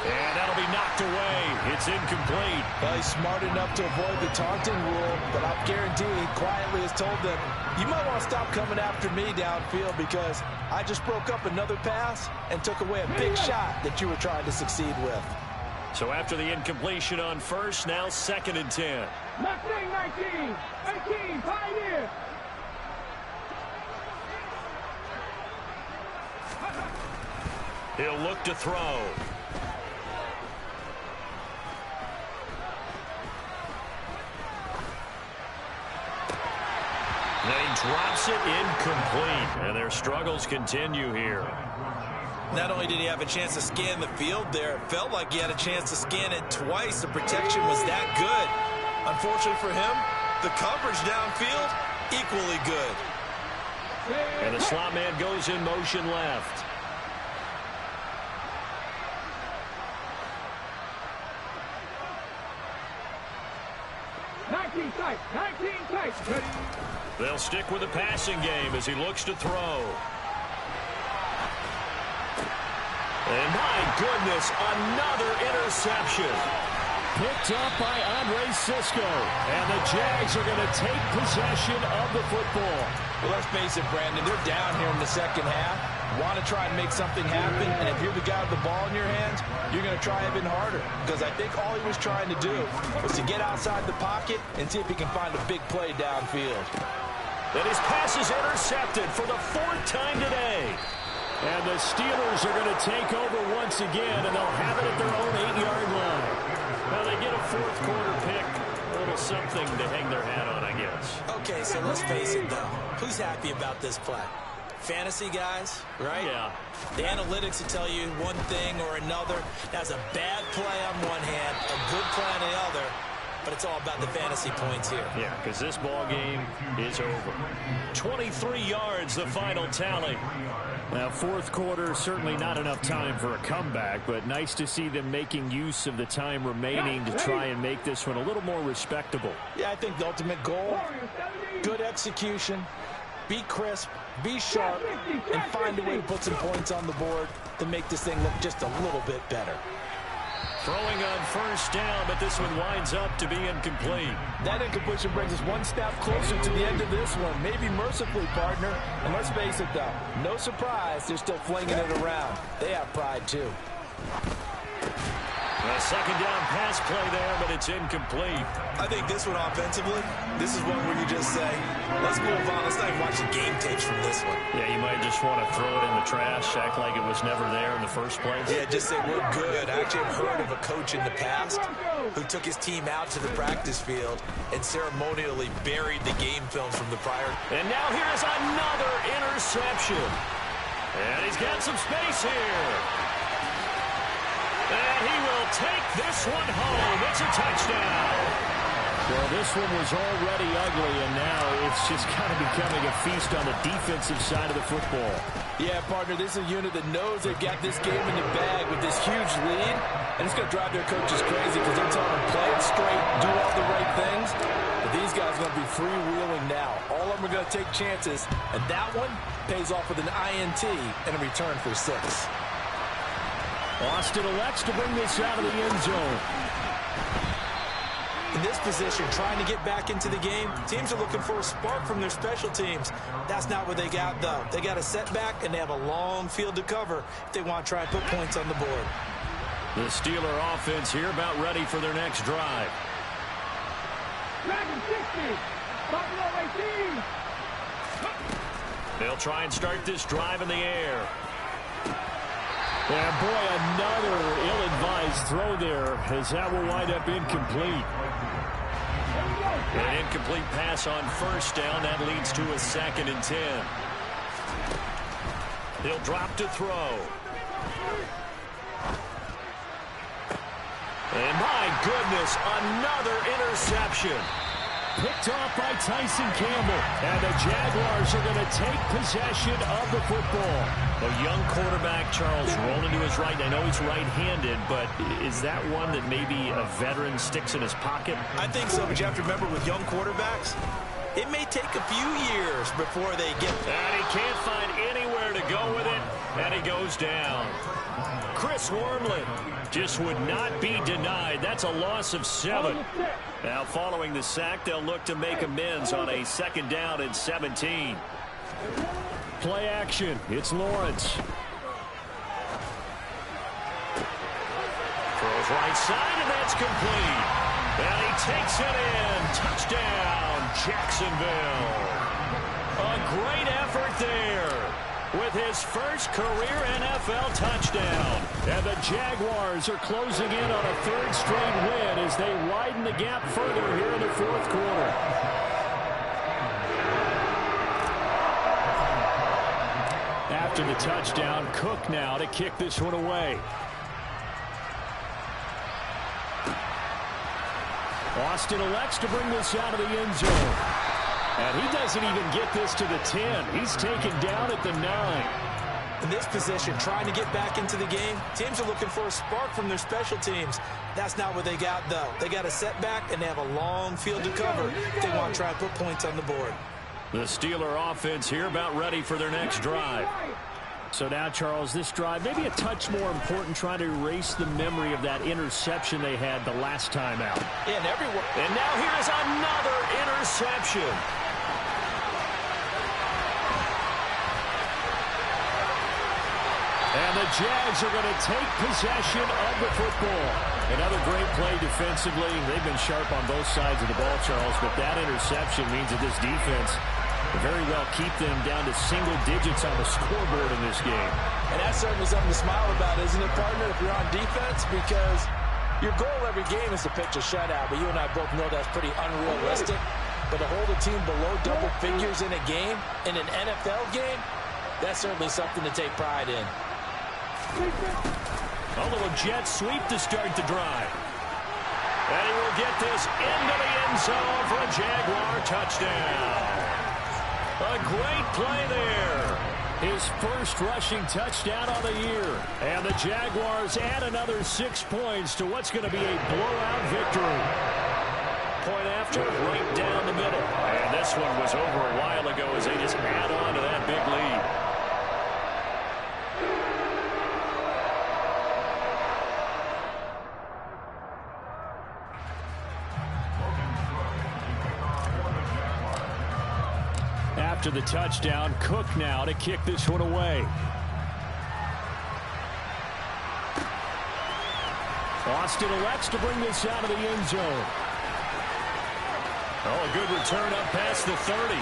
And that'll be knocked away. It's incomplete. Well, he's smart enough to avoid the taunting rule, but I guarantee he quietly has told them, you might want to stop coming after me downfield because I just broke up another pass and took away a big shot that you were trying to succeed with. So after the incompletion on first, now 2nd and 10. 19, 18, Pioneer. He'll look to throw. Then he drops it incomplete, and their struggles continue here. Not only did he have a chance to scan the field there, it felt like he had a chance to scan it twice. The protection was that good. Unfortunately for him, the coverage downfield, equally good. And the slot man goes in motion left. They'll stick with the passing game as he looks to throw. And my goodness, another interception. Picked up by Andre Cisco. And the Jags are going to take possession of the football. Well, let's face it, Brandon, they're down here in the second half. Want to try and make something happen, and if you're the guy with the ball in your hands, you're going to try even harder. Because I think all he was trying to do was to get outside the pocket and see if he can find a big play downfield. And his pass is intercepted for the 4th time today. And the Steelers are going to take over once again, and they'll have it at their own 8-yard line. Now they get a 4th quarter pick. A little something to hang their hat on, I guess. Okay, so let's face it, though. Who's happy about this play? Fantasy guys, right? Yeah. The analytics will tell you one thing or another. That's a bad play on one hand, a good play on the other, but it's all about the fantasy points here. Yeah, because this ball game is over. 23 yards, the final tally. Now, 4th quarter, certainly not enough time for a comeback, but nice to see them making use of the time remaining to try and make this one a little more respectable. Yeah, I think the ultimate goal, good execution, be crisp, be sharp, and find a way to put some points on the board to make this thing look just a little bit better. Throwing on first down, but this one winds up to be incomplete. That incompletion brings us one step closer to the end of this one. Maybe mercifully, partner. And let's face it, though, no surprise, they're still flinging it around. They have pride, too. A 2nd down pass play there, but it's incomplete. I think this one offensively, this is one where you just say, let's move on. Let's not even watch the game tapes from this one. Yeah, you might just want to throw it in the trash, act like it was never there in the first place. Yeah, just say we're good. I actually have heard of a coach in the past who took his team out to the practice field and ceremonially buried the game film from the prior. And now here's another interception. And he's got some space here. And he will take this one home. It's a touchdown. Well, this one was already ugly, and now it's just kind of becoming a feast on the defensive side of the football. Yeah, partner, this is a unit that knows they've got this game in the bag with this huge lead, and it's going to drive their coaches crazy because they're telling them play it straight, do all the right things. But these guys are going to be freewheeling now. All of them are going to take chances, and that one pays off with an INT and a return for 6. Austin elects to bring this out of the end zone. In this position, trying to get back into the game, teams are looking for a spark from their special teams. That's not what they got, though. They got a setback, and they have a long field to cover if they want to try and put points on the board. The Steeler offense here about ready for their next drive. Dragon 60, Buffalo 18. They'll try and start this drive in the air. And boy, another ill-advised throw there, as that will wind up incomplete. An incomplete pass on first down. That leads to a 2nd and 10. He'll drop to throw. And my goodness, another interception. Picked off by Tyson Campbell. And the Jaguars are going to take possession of the football. A young quarterback, Charles, rolling to his right. I know he's right-handed, but is that one that maybe a veteran sticks in his pocket? I think so, but you have to remember with young quarterbacks, it may take a few years before they get there. And he can't find anywhere to go with it, and he goes down. Chris Wormley just would not be denied. That's a loss of 7. Now, following the sack, they'll look to make amends on a 2nd down and 17. Play action. It's Lawrence. Throws right side, and that's complete. And he takes it in. Touchdown, Jacksonville. A great effort there with his first career NFL touchdown. And the Jaguars are closing in on a 3rd straight win as they widen the gap further here in the 4th quarter. After the touchdown, Cook now to kick this one away. Austin elects to bring this out of the end zone. And he doesn't even get this to the 10. He's taken down at the 9. In this position, trying to get back into the game, teams are looking for a spark from their special teams. That's not what they got, though. They got a setback, and they have a long field to cover if they want to try and put points on the board. The Steeler offense here about ready for their next drive. So now, Charles, this drive maybe a touch more important, trying to erase the memory of that interception they had the last time out. And everyone. And now here's another interception. And the Jags are going to take possession of the football. Another great play defensively. They've been sharp on both sides of the ball, Charles, but that interception means that this defense will very well keep them down to single digits on the scoreboard in this game. And that's certainly something to smile about, isn't it, partner, if you're on defense? Because your goal every game is to pitch a shutout, but you and I both know that's pretty unrealistic. But to hold a team below double figures in a game, in an NFL game, that's certainly something to take pride in. A little jet sweep to start the drive. And he will get this into the end zone for a Jaguar touchdown. A great play there. His first rushing touchdown on the year. And the Jaguars add another 6 points to what's going to be a blowout victory. Point after, right down the middle. And this one was over a while ago as they just add on to that big lead. After the touchdown, Cook now to kick this one away. Austin elects to bring this out of the end zone. Oh, a good return up past the 30.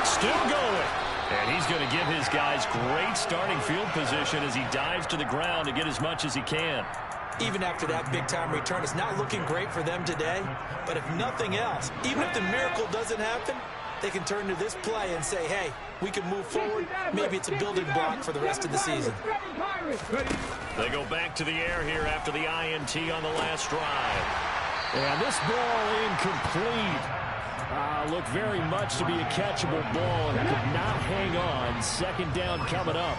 Still going. And he's going to give his guys great starting field position as he dives to the ground to get as much as he can. Even after that big-time return, it's not looking great for them today. But if nothing else, even if the miracle doesn't happen, they can turn to this play and say, hey, we can move forward. Maybe it's a building block for the rest of the season. They go back to the air here after the INT on the last drive. And this ball incomplete. Looked very much to be a catchable ball and could not hang on. 2nd down coming up.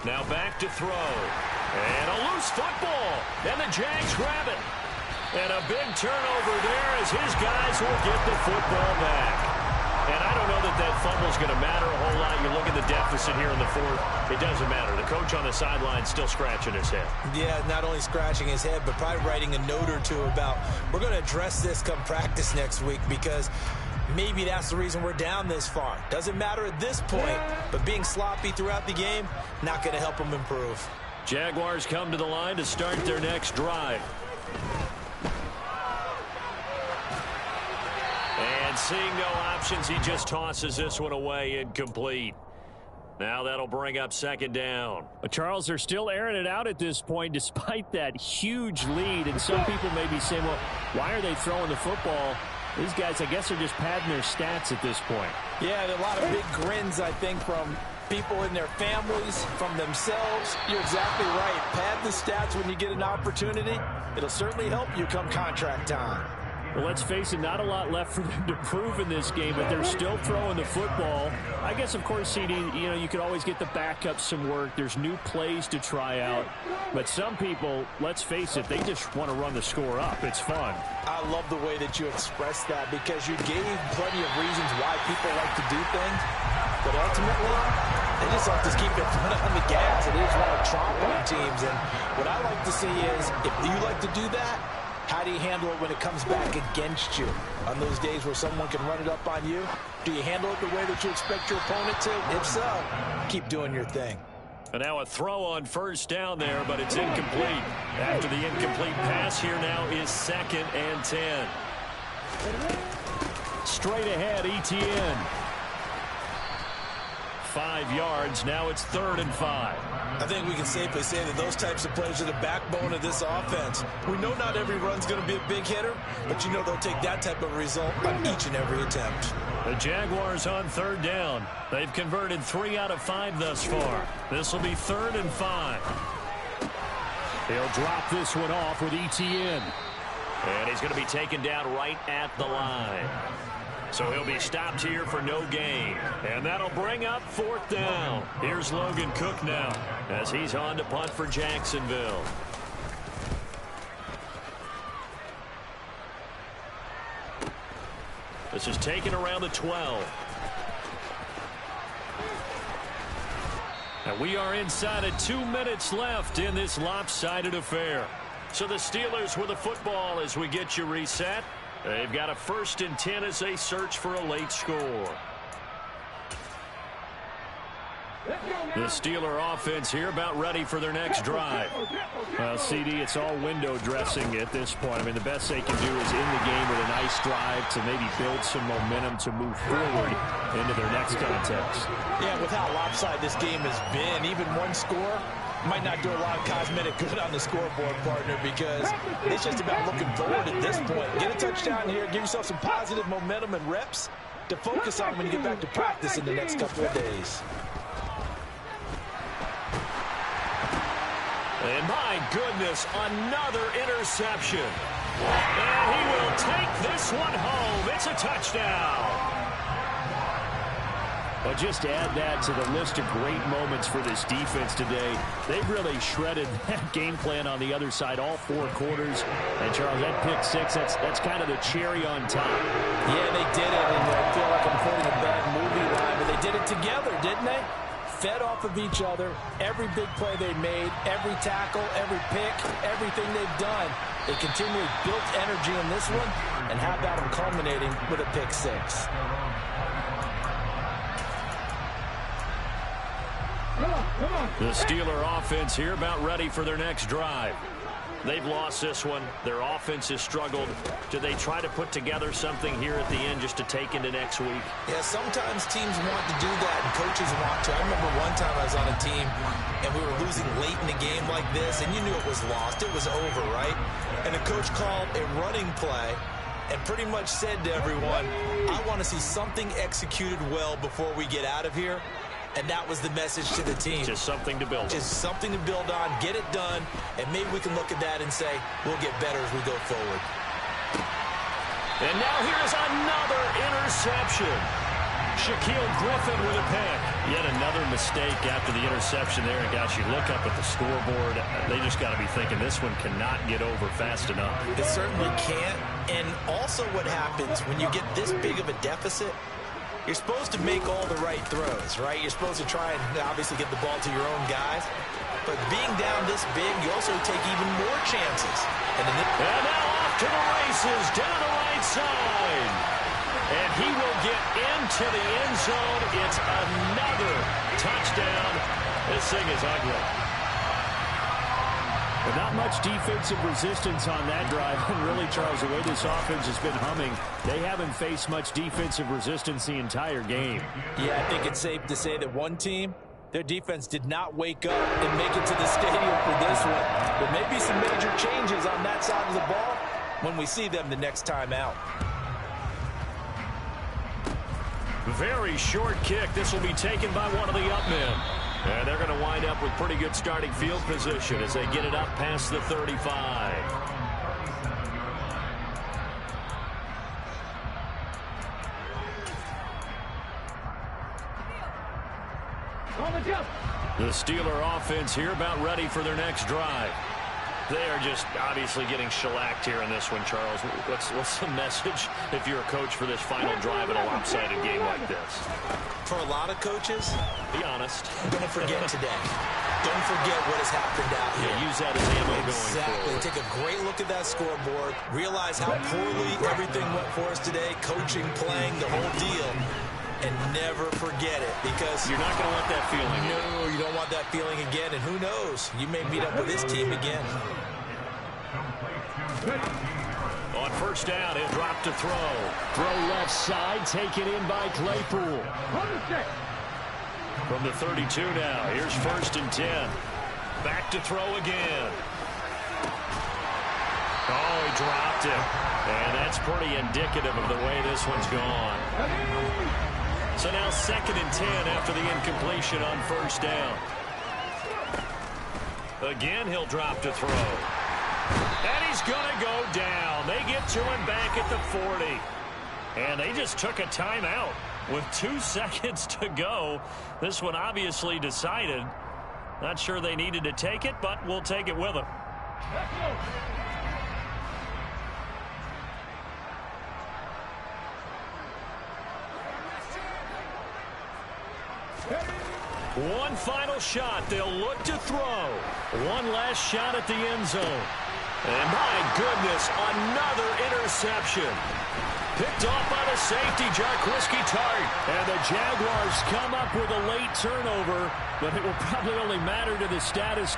Now back to throw. And a loose football. And the Jags grab it. And a big turnover there as his guys will get the football back. And I don't know that that fumble's going to matter a whole lot you look at the deficit here in the fourth, it doesn't matter. The coach on the sideline still scratching his head. Yeah, not only scratching his head, but probably writing a note or two about, we're going to address this come practice next week, because maybe that's the reason we're down this far. Doesn't matter at this point, but being sloppy throughout the game, not going to help them improve. Jaguars come to the line to start their next drive. And seeing no options, he just tosses this one away, incomplete. Now that'll bring up second down. Charles, they're still airing it out at this point despite that huge lead. And some people may be saying, well, why are they throwing the football? These guys, I guess, are just padding their stats at this point. Yeah, and a lot of big grins, I think, from people in their families, from themselves. You're exactly right. Pad the stats when you get an opportunity. It'll certainly help you come contract time. Well, let's face it, not a lot left for them to prove in this game, but they're still throwing the football. I guess, of course, CD, you could always get the backup some work. There's new plays to try out. But some people, let's face it, they just want to run the score up. It's fun. I love the way that you expressed that, because you gave plenty of reasons why people like to do things. But ultimately, they just like to keep their foot on the gas. They just want to tromp on teams. And what I like to see is, if you like to do that, how do you handle it when it comes back against you? On those days where someone can run it up on you, do you handle it the way that you expect your opponent to? If so, keep doing your thing. And now a throw on first down there, but it's incomplete. After the incomplete pass, here now is 2nd and 10. Straight ahead, Etienne. 5 yards. Now it's 3rd and 5. I think we can safely say that those types of plays are the backbone of this offense. We know not every run's going to be a big hitter, but they'll take that type of result on each and every attempt. The Jaguars on 3rd down. They've converted 3 out of 5 thus far. This will be 3rd and 5. He'll drop this one off with Etienne. And he's going to be taken down right at the line. So he'll be stopped here for no gain. And that'll bring up 4th down. Here's Logan Cook now as he's on to punt for Jacksonville. This is taken around the 12. And we are inside of 2 minutes left in this lopsided affair. So the Steelers with the football as we get you reset. They've got a 1st and 10 as they search for a late score. The Steeler offense here about ready for their next drive. Well, CD, it's all window dressing at this point. I mean, the best they can do is in the game with a nice drive to maybe build some momentum to move forward into their next contest. Yeah, with how lopsided this game has been, even one score might not do a lot of cosmetic good on the scoreboard, partner, because it's just about looking forward at this point. Get a touchdown here, give yourself some positive momentum and reps to focus on when you get back to practice in the next couple of days. And my goodness, another interception. And he will take this one home. It's a touchdown. Well, just add that to the list of great moments for this defense today. They've really shredded that game plan on the other side all 4 quarters. And, Charles, that pick 6, that's kind of the cherry on top. Yeah, they did it, and I feel like I'm quoting a bad movie line, but they did it together, didn't they? Fed off of each other, every big play they made, every tackle, every pick, everything they've done. They continually built energy in this one, and how about them culminating with a pick 6? The Steeler offense here about ready for their next drive. They've lost this one. Their offense has struggled. Do they try to put together something here at the end just to take into next week? Yeah, sometimes teams want to do that, and coaches want to. I remember one time I was on a team, and we were losing late in the game like this, and you knew it was lost. It was over, right? And the coach called a running play and pretty much said to everyone, I want to see something executed well before we get out of here. And that was the message to the team. Just something to build on. Just something to build on, get it done, and maybe we can look at that and say, we'll get better as we go forward. And now here's another interception. Shaquille Griffin with a pick. Yet another mistake after the interception there. And gosh, you look up at the scoreboard, they just got to be thinking this one cannot get over fast enough. It certainly can't. And also what happens when you get this big of a deficit, You're supposed to make all the right throws, right? You're supposed to try and obviously get the ball to your own guys. But being down this big, you also take even more chances. And now off to the races, down the right side. And he will get into the end zone. It's another touchdown. This thing is ugly. But not much defensive resistance on that drive. And really, Charles, the way this offense has been humming, they haven't faced much defensive resistance the entire game. Yeah, I think it's safe to say that one team, their defense did not wake up and make it to the stadium for this one. There may be some major changes on that side of the ball when we see them the next time out. Very short kick. This will be taken by one of the up men. And they're going to wind up with pretty good starting field position as they get it up past the 35. The Steeler offense here about ready for their next drive. They are just obviously getting shellacked here in this one, Charles. What's the message if you're a coach for this final drive in a lopsided game like this? For a lot of coaches, be honest. Don't forget today. Don't forget what has happened out here. Yeah, use that as ammo going forward. Exactly. Take a great look at that scoreboard. Realize how poorly everything went for us today. Coaching, playing, the whole deal. And never forget it, because you're not going to want that feeling. No, you don't want that feeling again. And who knows? You may meet up with this team again. On first down, he'll drop to throw. Throw left side, taken in by Claypool. From the 32 now, here's 1st and 10. Back to throw again. Oh, he dropped it. And that's pretty indicative of the way this one's gone. So now 2nd and 10 after the incompletion on first down. Again, he'll drop to throw. And he's going to go down. They get to him back at the 40. And they just took a timeout with 2 seconds to go. This one obviously decided. Not sure they needed to take it, but we'll take it with them. One final shot. They'll look to throw. One last shot at the end zone. And my goodness, another interception. Picked off by the safety, Jarquiski Tart. And the Jaguars come up with a late turnover, but it will probably only matter to the status.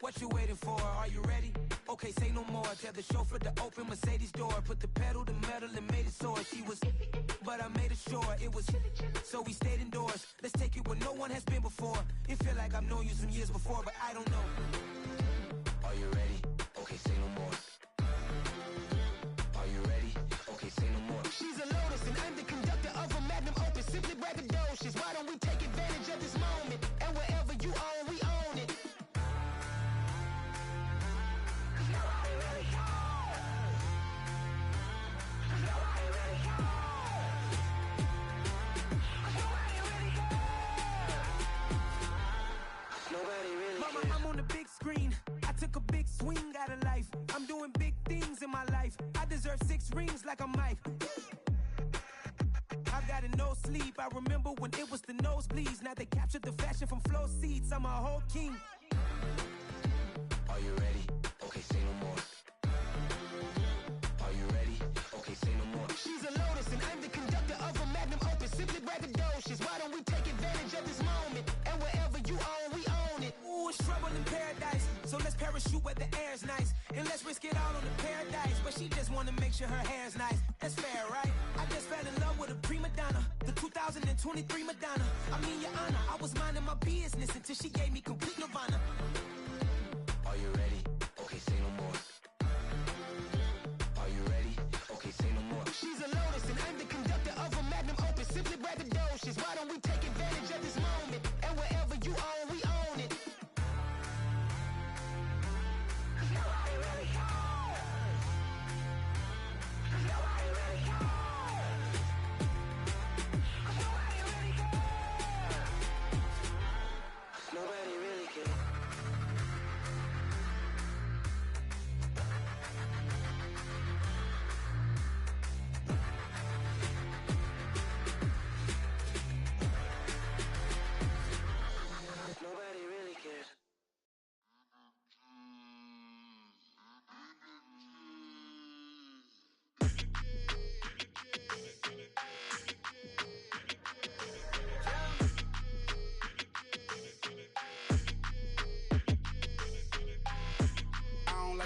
What you waiting for? Are you ready? Okay, say no more. Tell the chauffeur to open Mercedes door. Put the pedal to metal and made it soar. She was, but I made it sure it was. So we stayed indoors. Let's take it where no one has been before. It feel like I've known you some years before, but I don't know. Are you ready? Okay, say no more. Are you ready? Okay, say no more. She's a Lotus and I'm the conductor of a Magnum Opus. Simply braggadocious. Why don't we take advantage of this moment? And wherever you own, we own it. I'm on the big screen. I took a big swing out of life. I'm doing big things in my life. I deserve 6 rings like I'm Mike. I've got a no sleep. I remember when it was the nosebleeds. Now they captured the fashion from flow seats. I'm a whole king. Are you ready? Okay, say no more. Are you ready? Okay, say no more. She's a Lotus and I'm the conductor of a Magnum Opus. Simply braggadocious. Why don't we take advantage of this moment? And wherever you own, we own it. Ooh, it's trouble in paradise. So let's parachute where the air's nice. And let's risk it all on the paradise. But she just wanna make sure her hair's nice. That's fair, right? I just fell in love with a prima donna. The 2023 Madonna. I mean, your honor, I was minding my business until she gave me complete nirvana. Are you ready? Okay, say no more. Are you ready? Okay, say no more. She's a Lotus and I'm the conductor of a Magnum Opus. Simply braggadocious. Why don't we take advantage of this moment? And wherever you own, we own it.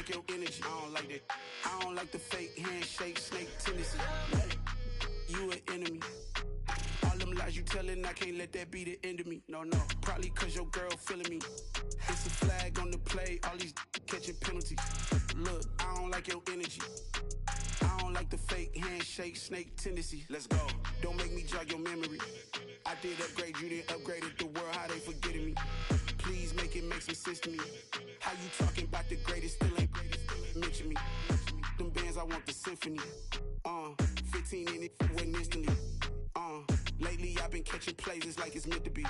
like your energy. I don't like that. I don't like the fake handshake, snake tendency. You an enemy. All them lies you telling, I can't let that be the end of me. No, probably cause your girl feeling me. It's a flag on the play, all these catching penalties. Look, I don't like your energy. I don't like the fake handshake, snake tendency. Let's go. Don't make me jog your memory. I did upgrade, you didn't upgrade it. The world, how they forgetting me. Please make it make some sense to me. How you talking about the greatest, still ain't mention me. Them bands, I want the symphony. 15 in it, wasn't instantly. Lately I've been catching plays, it's like it's meant to be.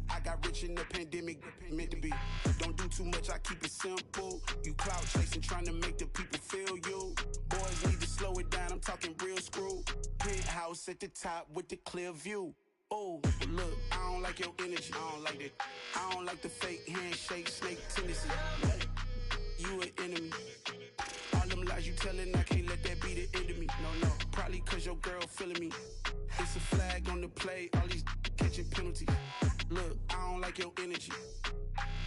I got rich in the pandemic, meant to be. Don't do too much, I keep it simple. You clout chasing, trying to make the people feel you. Boys need to slow it down, I'm talking real screw. Penthouse at the top with the clear view. Oh, look, I don't like your energy, I don't like that. I don't like the fake handshake, snake tendency. You an enemy. All them lies you telling, I can't let that be the end of me. No, probably cause your girl feeling me. It's a flag on the play, all these catching penalties. Look, I don't like your energy.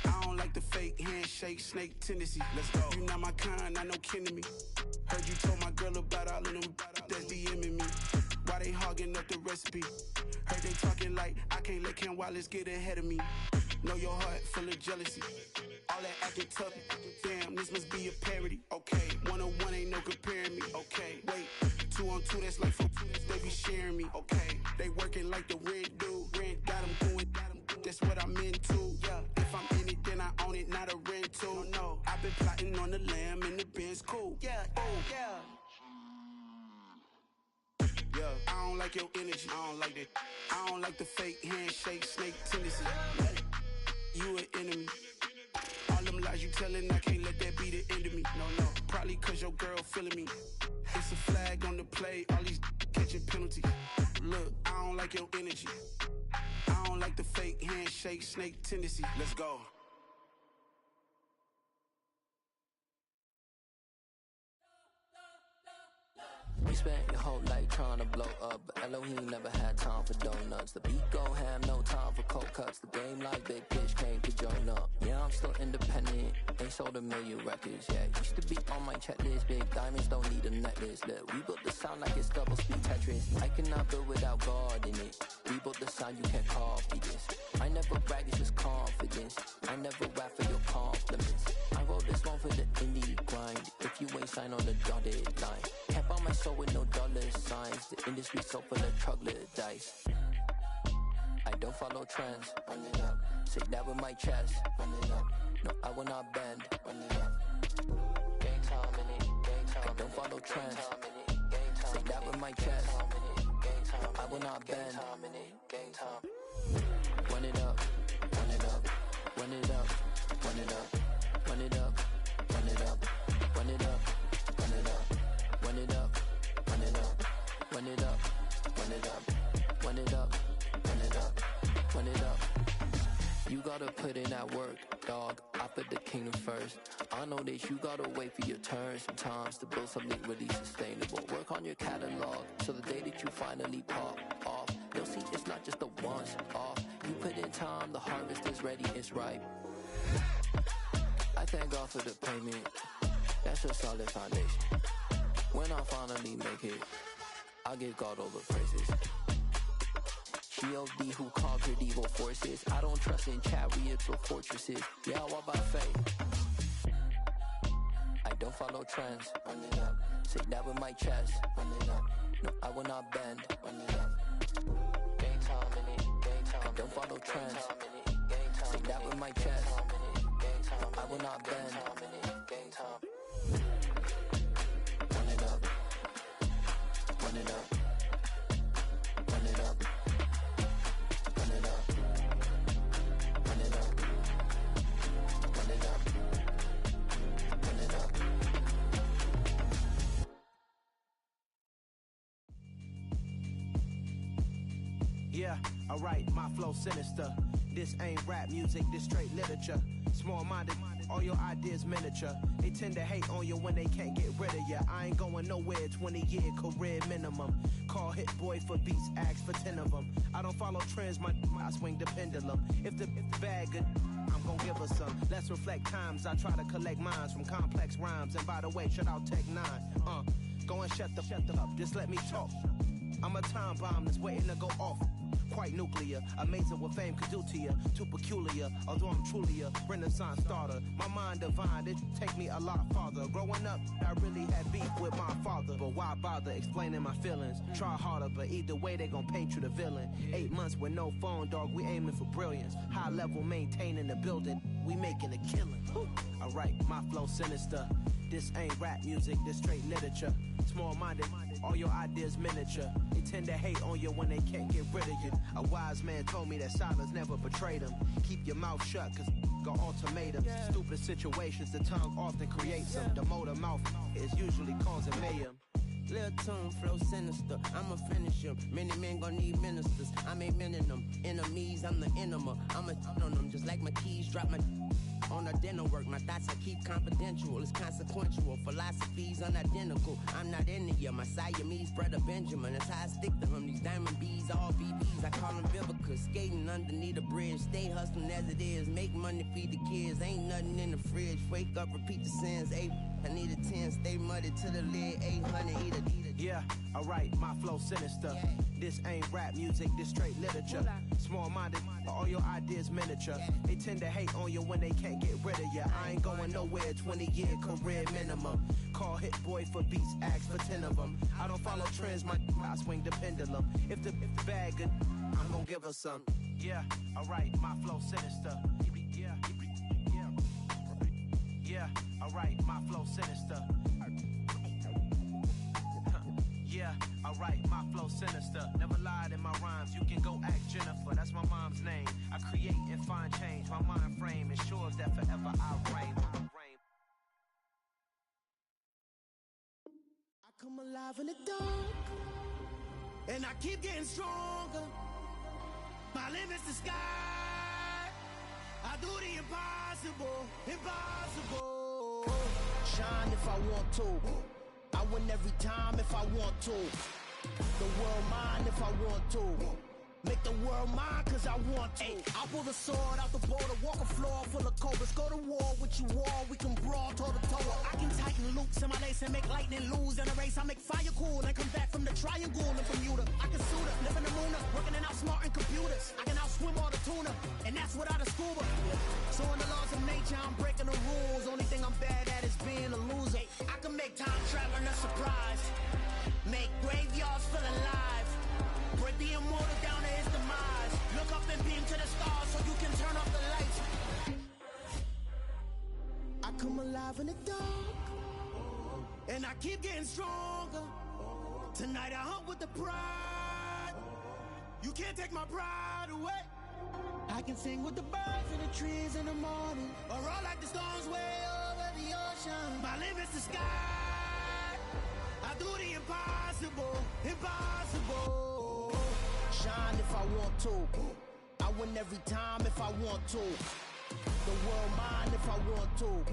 I don't like the fake handshake, snake tendency. Let's go. You not my kind, not no kin to me. Heard you told my girl about all of them that's DMing me. Why they hogging up the recipe? Heard they talking like I can't let Ken Wallace get ahead of me. Know your heart full of jealousy. All that acting tough, damn, this must be a parody. Okay, 1-on-1 ain't no comparing me. Okay, wait, 2-on-2, that's like 4, they be sharing me. Okay, they working like the red dude. Rent got them going, that's what I'm into. Yeah, if I'm in it, then I own it, not a rental. No, I've been plotting on the lamb and the Benz cool. Yeah, oh, yeah. Yeah, I don't like your energy, I don't like that. I don't like the fake handshake, snake tendency. You an enemy. All them lies you telling, I can't let that be the end of me. No, probably cause your girl feeling me. It's a flag on the play, all these catching penalties. Look, I don't like your energy. I don't like the fake handshake, snake tendency. Let's go. We spent your whole life trying to blow up, but Elohim never had time for donuts. The beat gon' have no time for cold cuts. The game like Big Pitch came to join up. Yeah, I'm still independent, ain't sold a million records. Yeah, used to be on my checklist. Big diamonds don't need a necklace. Look, we built the sound like it's double speed Tetris. I cannot build without God in it. We built the sound, you can't copy this. I never brag, it's just confidence. I never rap for your compliments. I wrote this one for the indie grind. If you ain't signed on the dotted line, can't buy my soul with no dollar signs. The industry so full of troglodytes. I don't follow trends. Run it up. Say that with my chest. Run it up. No, I will not bend. Run it up. Gang time in it. Gang time. I don't follow trends. Say that with my chest. I will not bend. Gang time. Run it up. Run it up. Run it up. Run it up. Run it up. Run it up. Run it up. Run it up. Run it up. Run it up. Run it up. Run it up. Run it up. Run it up. Run it up. You gotta put in that work, dog. I put the kingdom first. I know that you gotta wait for your turn sometimes to build something really sustainable. Work on your catalog so the day that you finally pop off, you'll see it's not just a once off. You put in time, the harvest is ready, it's ripe. I thank God for the payment. That's a solid foundation. When I finally make it, I'll give God all the praises. G.O.D. who conquered evil forces. I don't trust in chariots or fortresses. Yeah, I walk by faith. I don't follow trends. Run it up. Say that with my chest. Run it up. No, I will not bend. Run it up. Gang time in it. Gang time. I don't follow trends. Say that with my chest. I will not bend. Gang time. Run it up. Run it up. Run it up. Run it up. Run it up. Run it up. Run it up. Yeah, alright, my flow sinister. This ain't rap music, this straight literature. Small-minded all your ideas miniature. They tend to hate on you when they can't get rid of you. I ain't going nowhere, 20-year career minimum. Call Hit Boy for beats, ask for 10 of them. I don't follow trends, I swing the pendulum. If the bag good, I'm gon' give her some. Let's reflect times, I try to collect minds from complex rhymes. And by the way, shout out Tech 9. Go and shut the up, just let me talk. I'm a time bomb that's waiting to go off. Quite nuclear, amazing what fame could do to you. Too peculiar, although I'm truly a Renaissance starter. My mind divine, it take me a lot farther. Growing up, I really had beef with my father. But why bother explaining my feelings? Try harder, but either way they gon' paint you the villain. 8 months with no phone, dog, we aiming for brilliance. High level maintaining the building, we making a killing. Alright, my flow sinister. This ain't rap music, this straight literature. Small-minded, all your ideas miniature. They tend to hate on you when they can't get rid of you. A wise man told me that silence never betrayed him. Keep your mouth shut, cause got ultimatums. Stupid situations, the tongue often creates them. The motor mouth is usually causing mayhem. Lil' tune, flow sinister, I'ma finish him. Many men gon' need ministers, I'm a men in them. Enemies, I'm the enema, I'm a on them. Just like my keys, drop my on a dinner work. My thoughts I keep confidential, it's consequential. Philosophies unidentical, I'm not into you. My Siamese brother Benjamin, that's how I stick to him. These diamond bees, all BBs, I call them Vivica. Skating underneath a bridge, stay hustling as it is. Make money, feed the kids, ain't nothing in the fridge. Wake up, repeat the sins, I need a 10, stay muddy to the lid, 800, eat a. Yeah, alright, my flow sinister. This ain't rap music, this straight literature. Small-minded, all your ideas miniature. They tend to hate on you when they can't get rid of you. I ain't going nowhere, 20-year career minimum. Call Hit Boy for beats, ask for 10 of them. I don't follow trends, I swing the pendulum. If the bag good, I'm gon' give her some. Yeah, alright, my flow sinister. Yeah, alright, my flow sinister. Yeah, alright, my flow sinister. Never lied in my rhymes, you can go ask Jennifer. That's my mom's name. I create and find change. My mind frame ensures that forever I reign. I come alive in the dark, and I keep getting stronger. My limit's the sky. I do the impossible, impossible. Shine if I want to. I win every time if I want to. The world mine if I want to. Make the world mine cause I want to. Ay, I pull the sword out the border, walk a floor full of cobras. Go to war with you all, we can brawl toe to toe. I can tighten loops in my lace and make lightning lose in a race. I make fire cool and come back from the triangle in Bermuda. I can suit up, live in the moon, working and outsmarting computers. I can outswim all the tuna, and that's without a scuba. So in the laws of nature, I'm breaking the rules. Only thing I'm bad at is being a loser. I can make time traveling a surprise, make graveyards feel alive, break the immortal down to his demise. Look up and beam to the stars so you can turn off the lights. I come alive in the dark, and I keep getting stronger. Tonight I hunt with the pride. You can't take my pride away. I can sing with the birds and the trees in the morning, or roll like the storms way over the ocean. My limit's the sky. I do the impossible, impossible. Shine if I want to. I win every time if I want to. The world mine if I want to.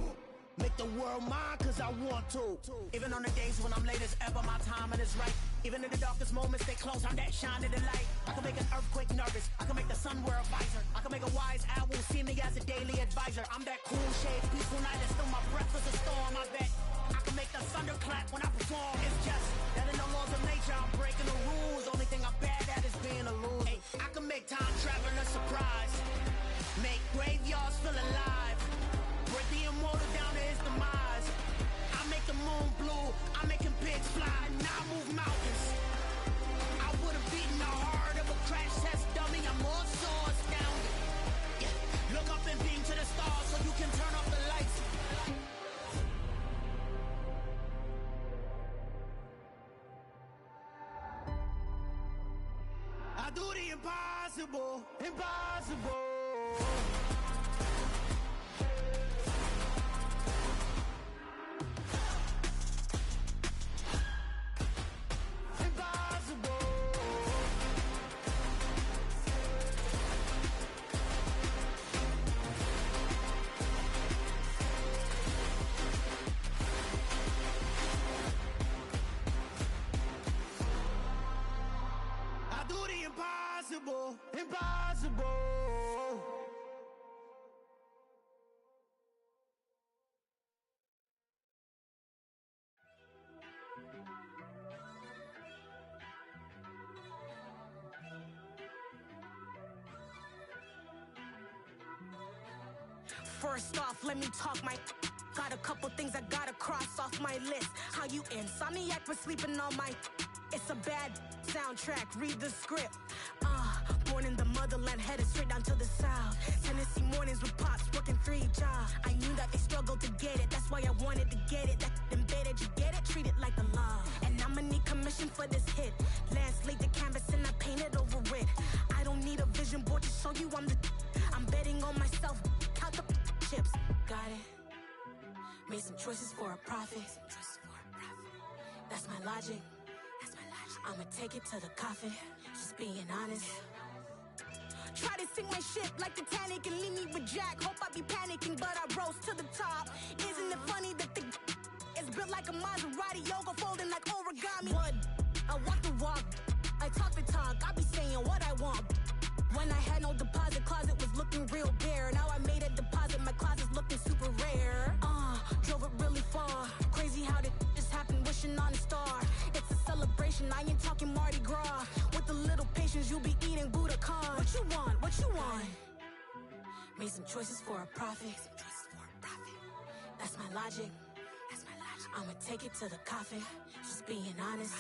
Make the world mine cause I want to. Even on the days when I'm late as ever, my timing is right. Even in the darkest moments, stay close, I'm that shining the light. I can make an earthquake nervous, I can make the sun wear a visor. I can make a wise owl see me as a daily advisor. I'm that cool shade, peaceful night, and still my breath is a storm, I bet. I can make the thunder clap when I perform. It's just that in the laws of nature, I'm breaking the rules. Only thing I'm bad at is being a loser. Hey, I can make time traveling a surprise, make graveyards feel alive, break the immortal down to his demise. I make the moon blue, I'm making pigs fly, now I move mountains. I would have beaten the heart of a crash test dummy, I'm more so astounded. Yeah. Look up and beam to the stars so you can turn off the lights. I do the impossible, impossible. First off, let me talk my... Got a couple things I gotta cross off my list. How you insomniac for sleeping on my... It's a bad soundtrack, read the script. Born in the motherland, headed straight down to the south. Tennessee mornings with pops, working 3 jobs. I knew that they struggled to get it, that's why I wanted to get it. That embedded, you get it, treat it like the law. And I'ma need commission for this hit. Lance laid the canvas and I painted over it. I don't need a vision board to show you I'm betting on myself, count the chips. Got it. Made some choices for a profit. That's my logic. I'ma take it to the coffin, just being honest. Try to sink my ship like Titanic and leave me with Jack. Hope I be panicking, but I rose to the top. Isn't it funny that the is built like a Maserati, yoga folding like origami? What? I walk the walk, I talk the talk, I be saying what I want. When I had no deposit, closet was looking real bare. Now I made a deposit, my closet's looking super rare. Drove it really far. Crazy how did just happen, wishing on a star. It's a celebration, I ain't talking Mardi Gras. With a little patience, you'll be eating Budokan. What you want? What you want? Made some choices for a profit. That's my logic. I'ma take it to the coffin, just being honest.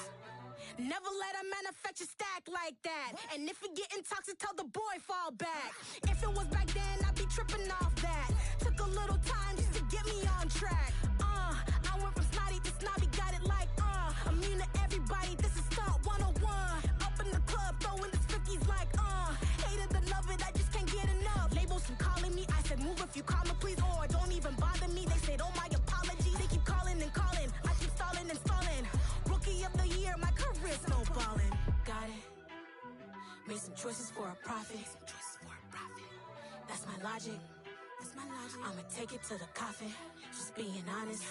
Never let a manufacture stack like that. And if it getting toxic, tell the boy fall back. If it was back then, I'd be tripping off that. Took a little time just to get me on track. I went from snotty to snobby, got it like, immune to everybody, this is stunt 101. Up in the club, throwing the 50s like, hate it and love it, I just can't get enough. Labels from calling me, I said move if you call me please, or don't even bother me. They said, oh my apologies, they keep calling and calling. I keep stalling and stalling. Rookie of the year, my career snowballing. Got it. Made some choices for a profit. That's my logic. I'ma take it to the coffin, just being honest.